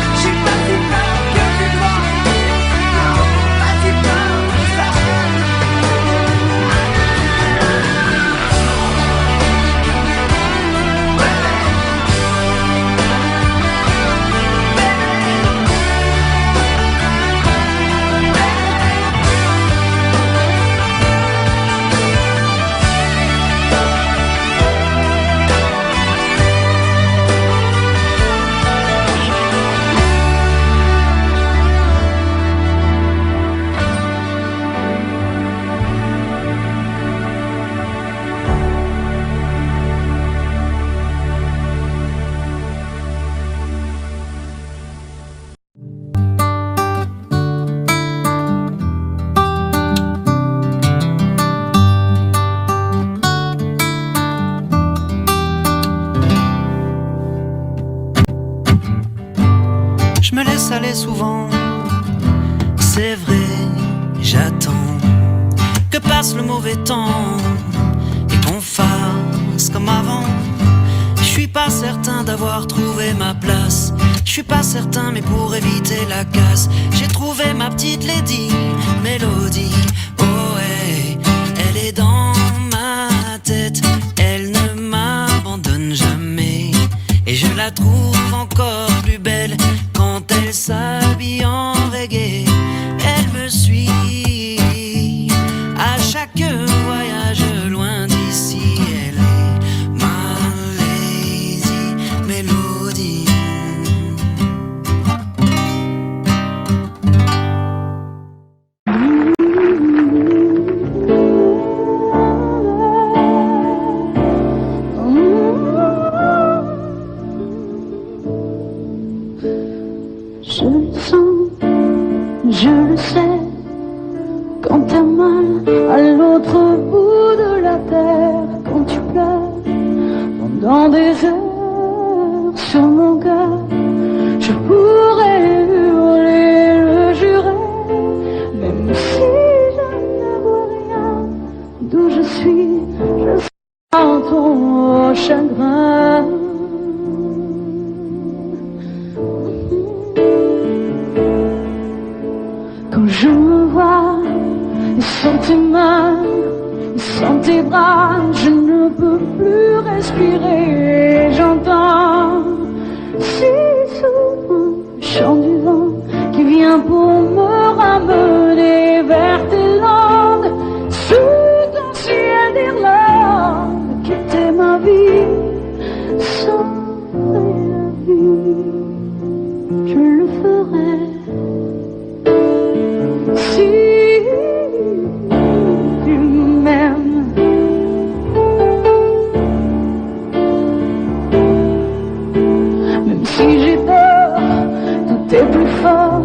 Je suis pas si fort que tu crois. Non, pas si fort que ça. Je me laisse aller souvent, c'est vrai, j'attends que passe le mauvais temps et qu'on fasse comme avant. Je suis passé certain d'avoir trouvé ma place. Je suis pas certain, mais pour éviter la casse, j'ai trouvé ma petite lady, Mélodie. Oh hey, elle est dans ma tête, elle ne m'abandonne jamais. Et je la trouve encore plus belle quand elle s'habille en reggae. Elle me suit à chaque voyage loin d'ici. Elle est ma lazy mélodie. Je le sens, je le sais, quand t'as mal à l'autre bout de la terre, quand tu pleures pendant des heures sur mon cœur, je pourrais hurler, le jurer, même si je ne vois rien d'où je suis, je sens ton chagrin. Quand je me vois sur tes mains, sur tes bras, je ne peux plus respirer. J'entends si souvent le chant du vent qui vient pour me ramener vers tes langues, sous ton ciel d'Irlande, quitter ma vie, sauver la vie, je le ferai. Si tu m'aimes, même si j'ai peur, tout est plus fort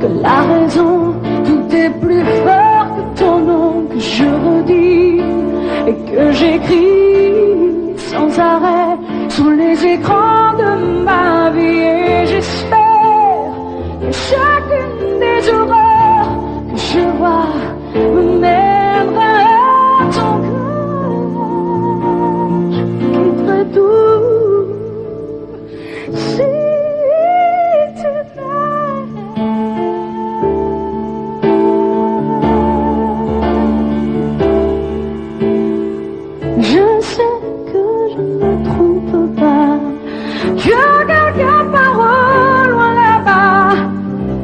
que la raison, tout est plus fort que ton nom que je redis et que j'écris sans arrêt sur les écrans de ma vie. Et j'espère que chacune des horreurs que je vois me mènera à ton cœur. Je quitterai tout si tu m'aimes. Je sais que je ne trompe pas, que quelqu'un part au loin là-bas.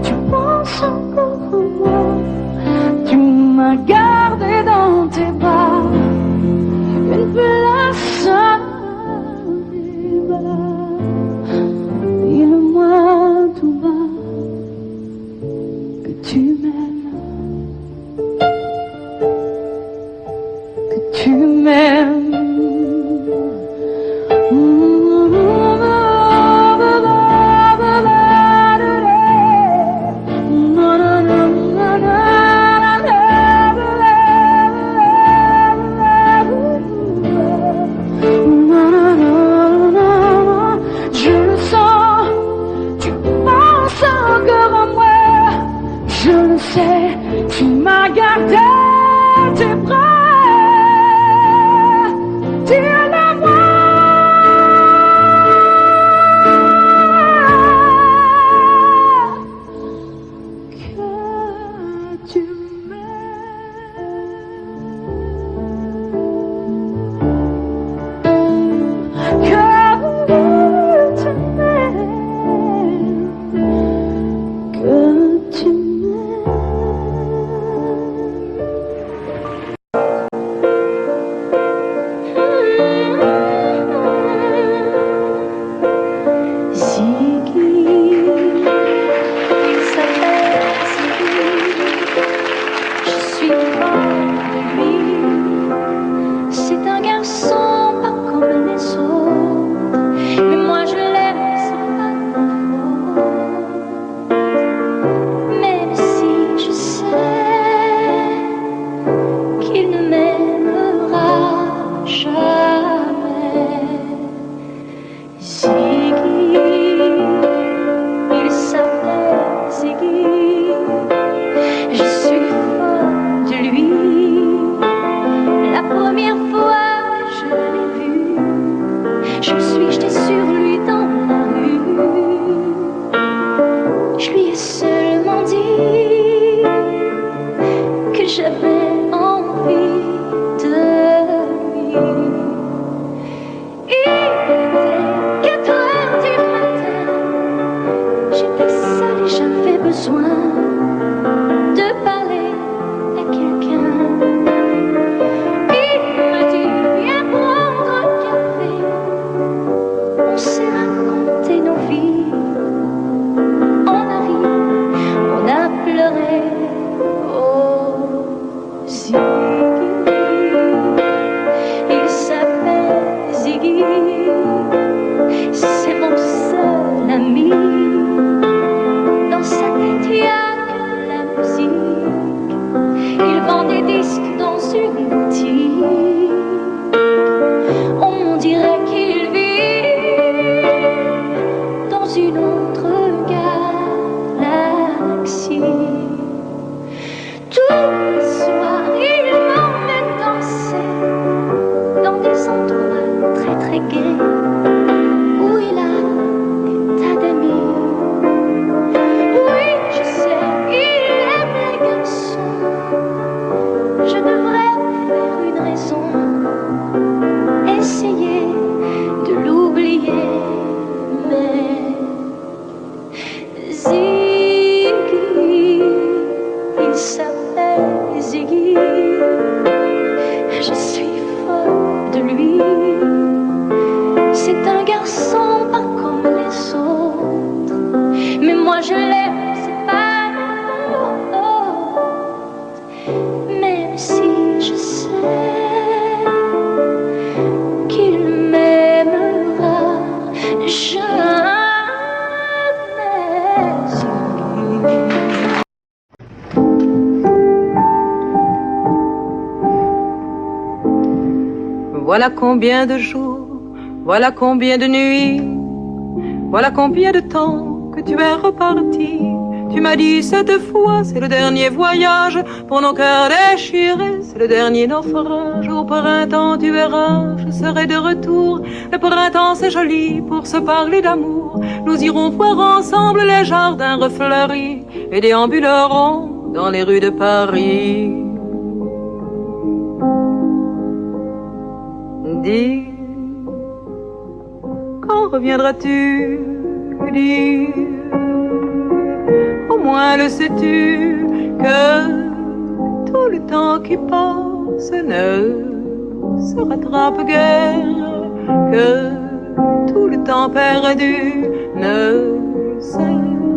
Tu penses encore à moi, tu m'as gardé dans tes bras, une place à bas. Dis-le-moi tout bas que tu m'aimes, que tu m'aimes. Je le sens, tu penses encore à moi, je le sais, tu m'as gardé tes bras, gay, où il a des tas d'amis. Oui, je sais, il aime les garçons. Je devrais faire une raison, essayer de l'oublier, mais Ziggy, il s'appelle Ziggy. Je suis folle de lui. C'est un garçon pas comme les autres, mais moi je l'aime, c'est pas l'autre. Même si je sais qu'il m'aimera jamais. Voilà combien de jours, voilà combien de nuits, voilà combien de temps que tu es reparti. Tu m'as dit cette fois, c'est le dernier voyage pour nos cœurs déchirés, c'est le dernier naufrage. Au printemps, tu verras, je serai de retour. Le printemps, c'est joli pour se parler d'amour. Nous irons voir ensemble les jardins refleuris et déambulerons dans les rues de Paris. Dis, quand reviendras-tu? Dis, au moins le sais-tu que tout le temps qui passe ne se rattrape guère, que tout le temps perdu ne se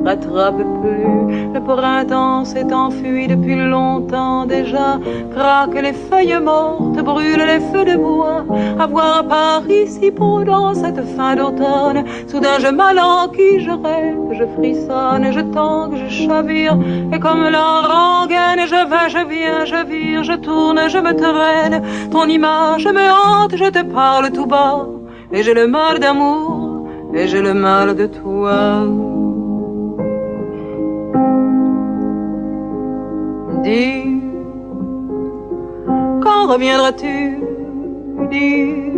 rattrape plus. Le printemps s'est enfui depuis longtemps déjà, craquent les feuilles mortes, brûlent les feux de bois. À voir Paris si beau dans cette fin d'automne, soudain je m'alanguis, je rêve, je frissonne, je tangue, je chavire, et comme la rengaine, je vais, je viens, je vire, je tourne, je me traîne. Ton image me hante, je te parle tout bas, et j'ai le mal d'amour, et j'ai le mal de toi. Dis, quand reviendras-tu? Dis,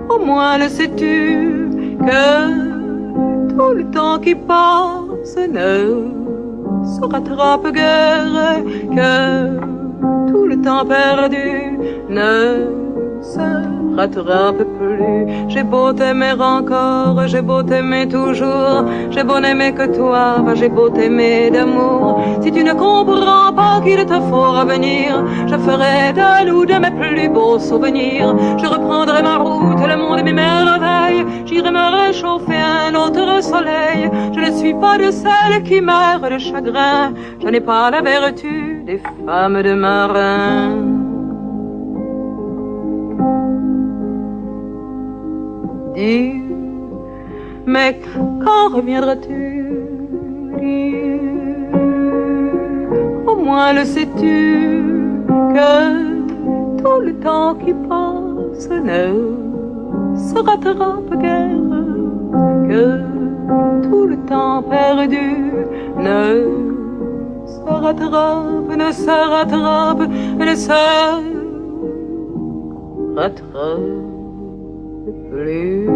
au moins le sais-tu que tout le temps qui passe ne se rattrape guère, que tout le temps perdu ne se rattrape plus. J'ai beau t'aimer encore, j'ai beau t'aimer toujours, j'ai beau n'aimer que toi, j'ai beau t'aimer d'amour. Si tu ne comprends pas qu'il te faut revenir, je ferai de nous de mes plus beaux souvenirs. Je reprendrai ma route, le monde et mes merveilles, j'irai me réchauffer un autre soleil. Je ne suis pas de celles qui meurent de chagrin, je n'ai pas la vertu des femmes de marin. Dis, mais quand reviendras-tu? Dis, au moins le sais-tu que tout le temps qui passe ne se rattrape guère, que tout le temps perdu ne se rattrape, ne se rattrape, ne se rattrape plus.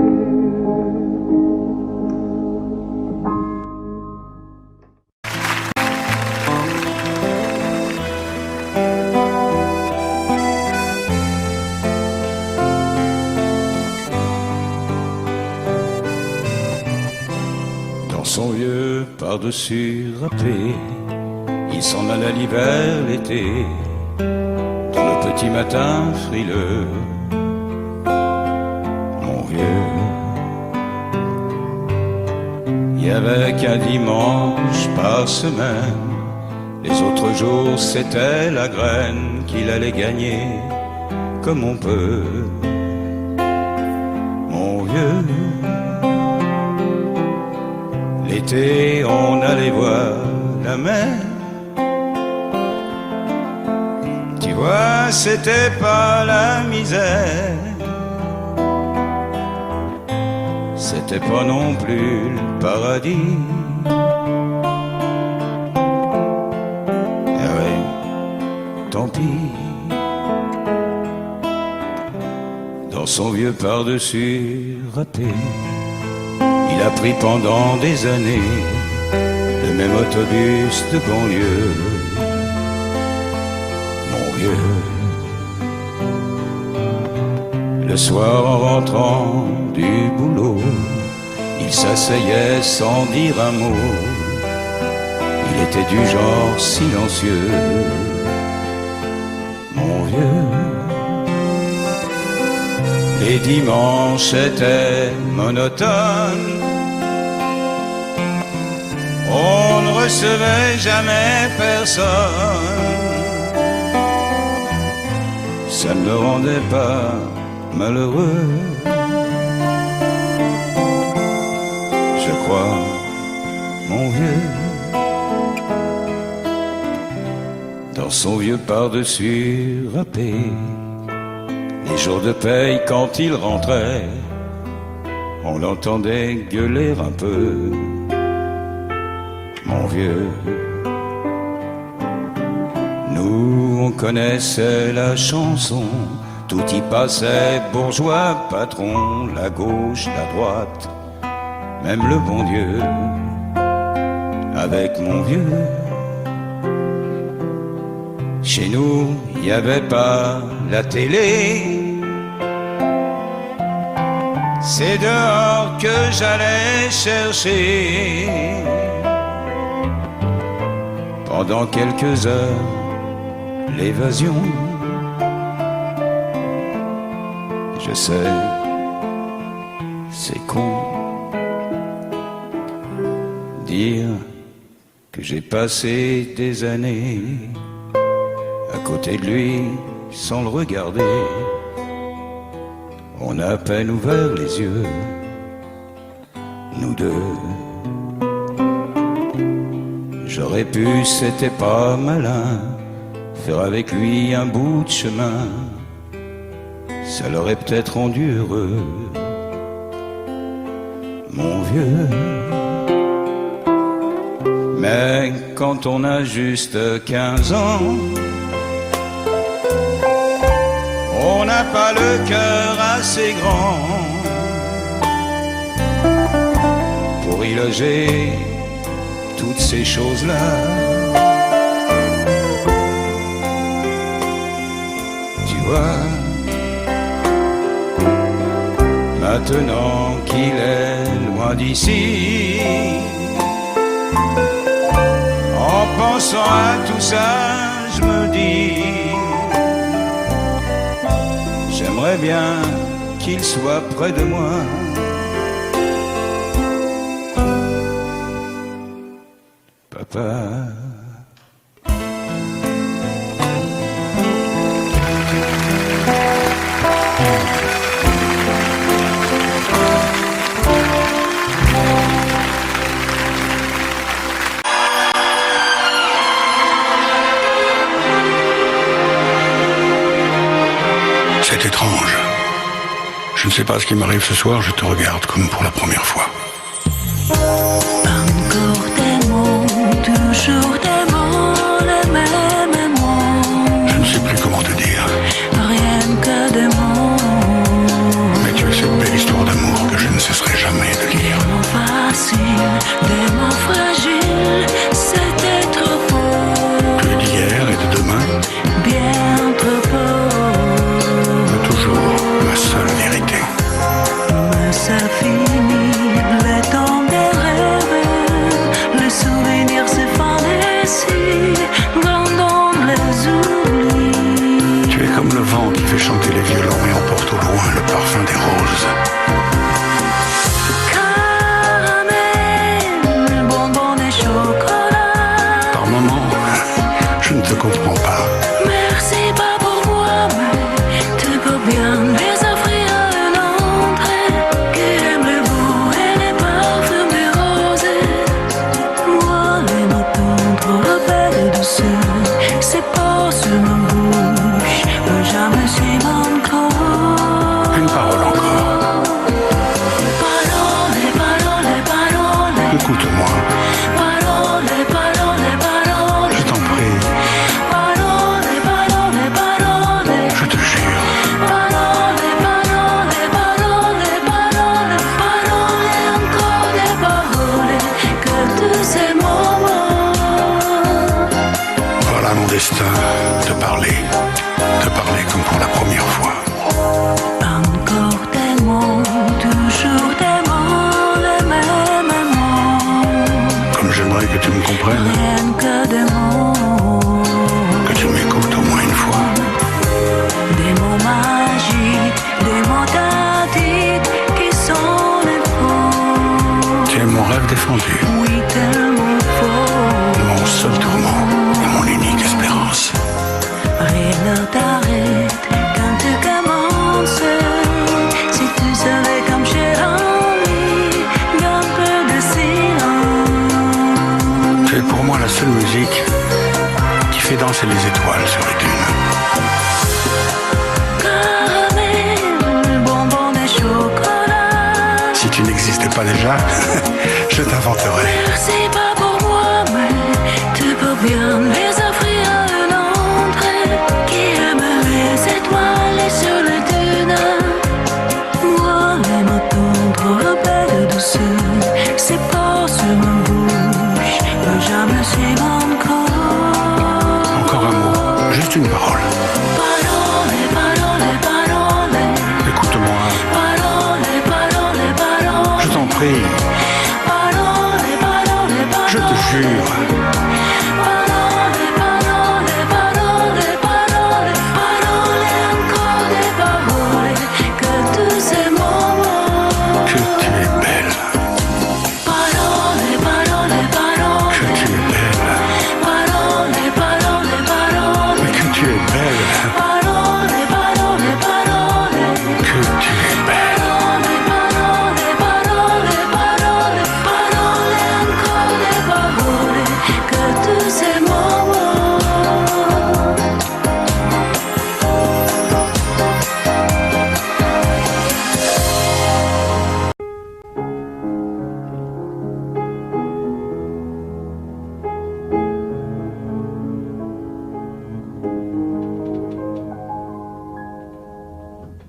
Dans son vieux par-dessus râpé, il s'en alla l'hiver, l'été, dans le petit matin frileux. Il y avait qu'un dimanche par semaine, les autres jours c'était la graine qu'il allait gagner comme on peut. Mon vieux, l'été on allait voir la mer. Tu vois, c'était pas la misère, c'était pas non plus le paradis. Eh oui, tant pis. Dans son vieux par-dessus râpé. Il a pris pendant des années le même autobus de banlieue. Mon vieux. Le soir en rentrant du boulot, il s'asseyait sans dire un mot. Il était du genre silencieux. Mon vieux. Les dimanches étaient monotones. On ne recevait jamais personne. Ça ne le rendait pas malheureux. Je crois, mon vieux, dans son vieux par-dessus râpé. Les jours de paye, quand il rentrait, on l'entendait gueuler un peu. Mon vieux, nous on connaissait la chanson, tout y passait, bourgeois, patron, la gauche, la droite, même le bon Dieu, avec mon vieux. Chez nous, il n'y avait pas la télé. C'est dehors que j'allais chercher. Pendant quelques heures, l'évasion. Je sais, c'est con. Dire que j'ai passé des années à côté de lui sans le regarder. On a à peine ouvert les yeux, nous deux. J'aurais pu, c'était pas malin, faire avec lui un bout de chemin. Ça l'aurait peut-être rendu heureux, mon vieux. Mais quand on a juste 15 ans, on n'a pas le cœur assez grand pour y loger toutes ces choses-là. Tu vois, maintenant qu'il est loin d'ici, en pensant à tout ça, je me dis, j'aimerais bien qu'il soit près de moi. Papa. C'est étrange. Je ne sais pas ce qui m'arrive ce soir, je te regarde comme pour la première fois. Encore des mots, toujours des mots, les mêmes mots. Je ne sais plus comment te dire. Rien que des mots. Mais tu es cette belle histoire d'amour que je ne cesserai jamais de lire. Des mots faciles, des mots fragiles, c'était trop beau. Que d'hier et de demain, bien trop beau. mais toujours ma seule vérité. Mais ça finit, les temps des rêves, les souvenirs se font ici, quand on les oublie. Tu es comme le vent qui fait chanter les violons et emporte au loin le parfum des roses. Caramel, bonbons et chocolat. Par moments, je ne te comprends pas. Merci pas pour moi, mais tu peux bien les offrir à un autre qui aime le goût et les parfums des roses. Moi, les matins trop belles et douceur, c'est pas sur ma bouche, jamais sur mon corps. Une parole encore. Parole, parole, parole. Écoute-moi, Parole, parole, parole. je t'en prie, Parole, parole, parole. je te jure. Parole, parole, destin de parler comme pour la première fois. Encore des mots, toujours des mots, les mêmes mots. Comme j'aimerais que tu me comprennes, Rien que des mots, que tu m'écoutes au moins une fois. des mots magiques, des mots tactiques qui sont les faux. Tu es mon rêve défendu, Oui, tellement faux. mon seul tourment et mon unique espérance. Rien ne t'arrête quand tu commences. Si tu savais comme j'ai envie d'un peu de silence. Tu es pour moi la seule musique qui fait danser les étoiles sur les dunes. Caramel, bonbons et chocolat. Si tu n'existais pas déjà, je t'inventerai. C'est pas pour moi, mais tu peux bien les offrir à un autre qui aime les étoiles sur les dunes. Moi, les moutons trop belles douceur, c'est pas sur ma bouche, mais jamais sur mon corps. Encore un mot, juste une parole. Parole, parole, parole. Écoute-moi, Parole, parole, parole. je t'en prie, Parole, parole, parole. je te jure. Parole, parole, parole, parole. Parole, encore des paroles. Que tous ces moments. Que tu es belle, Parole, parole, parole. que tu es belle, Parole, parole, parole. mais que tu es belle, Parole, parole, parole. que tu es belle. Parole, parole, parole. Parole, encore des paroles. Que tous ces moments.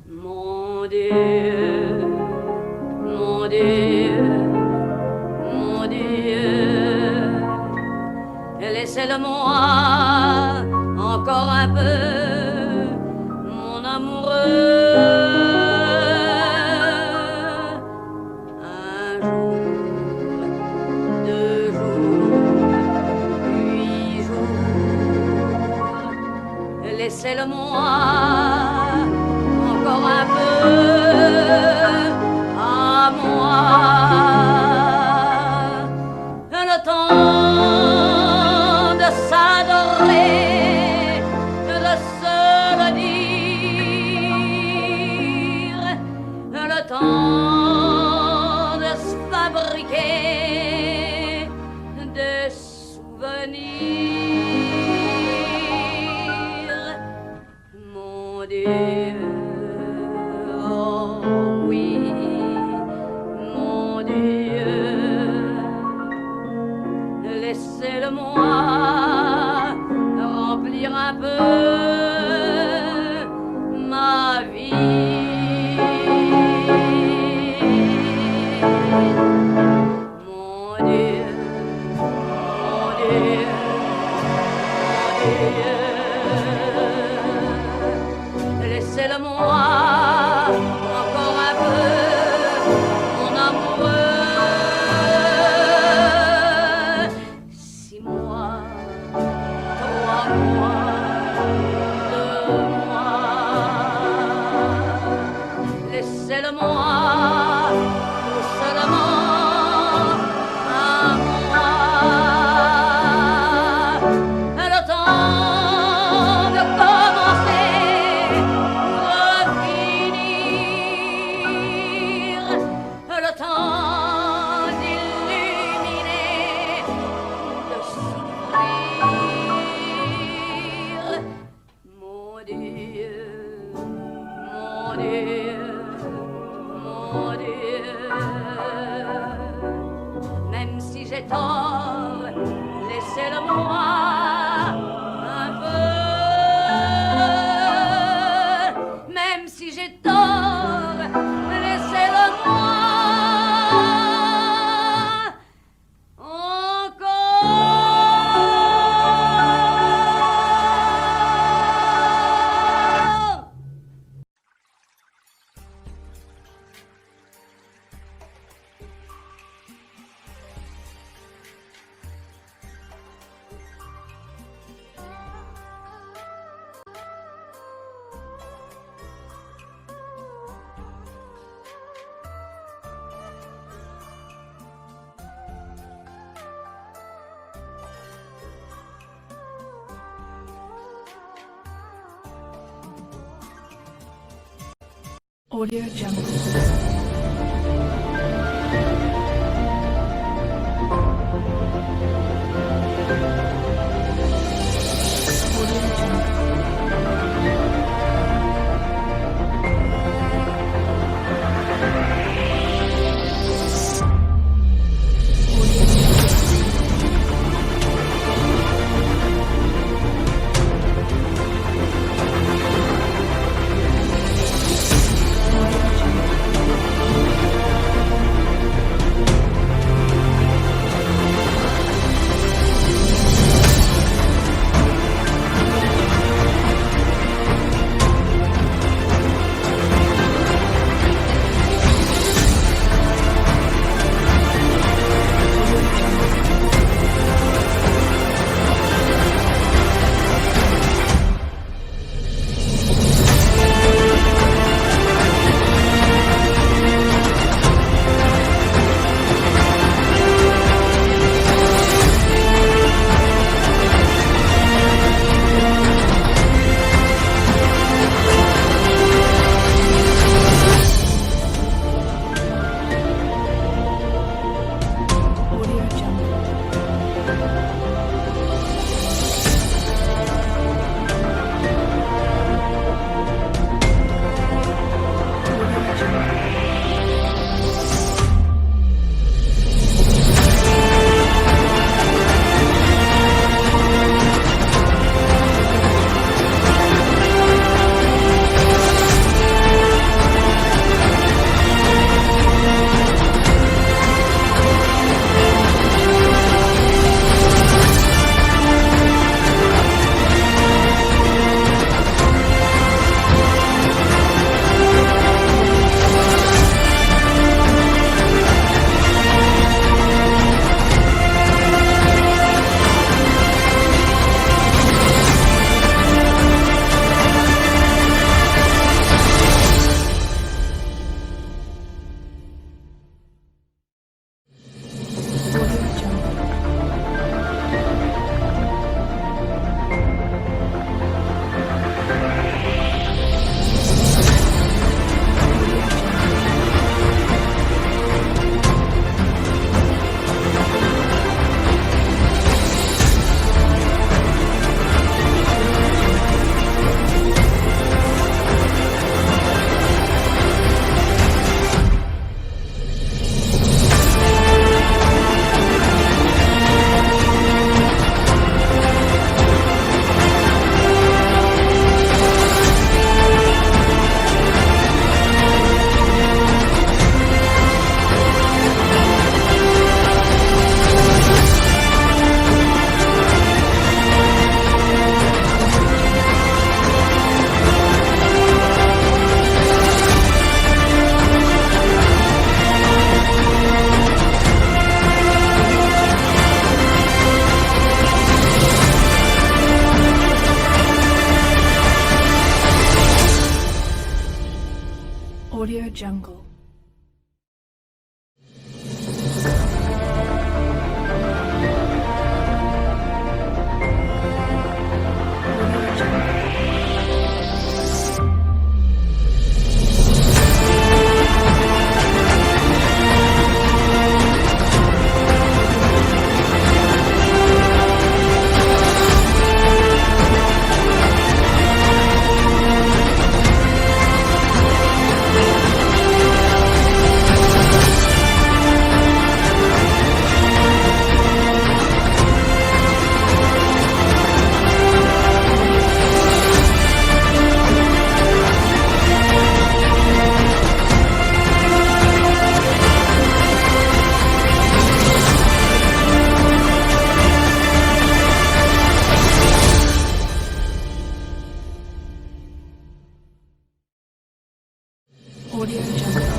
Mon Dieu, mon Dieu, mon Dieu, laissez-le-moi encore un peu, mon amoureux. Un jour, 2 jours, 8 jours, laissez-le-moi encore un peu à moi. Le temps de s'adorer, de se le dire, le temps de se fabriquer des souvenirs. Mon Dieu, oh oui, mon Dieu, laissez-le-moi remplir un peu ma vie. Mon Dieu, mon Dieu, mon Dieu, laissez-le-moi encore un peu, mon amoureux. 6 mois, 3 mois, 2 mois, laissez-le-moi tout seulement à moi. Le temps de commencer ou de finir, le temps d'illuminer, de s'ouvrir. Mon Dieu, mon Dieu, mon Dieu, même si j'ai tort, laissez-le-moi un peu. Même si j'ai tort, laissez-le-moi encore. Audio Jungle. Audio Jungle. Audio Jungle.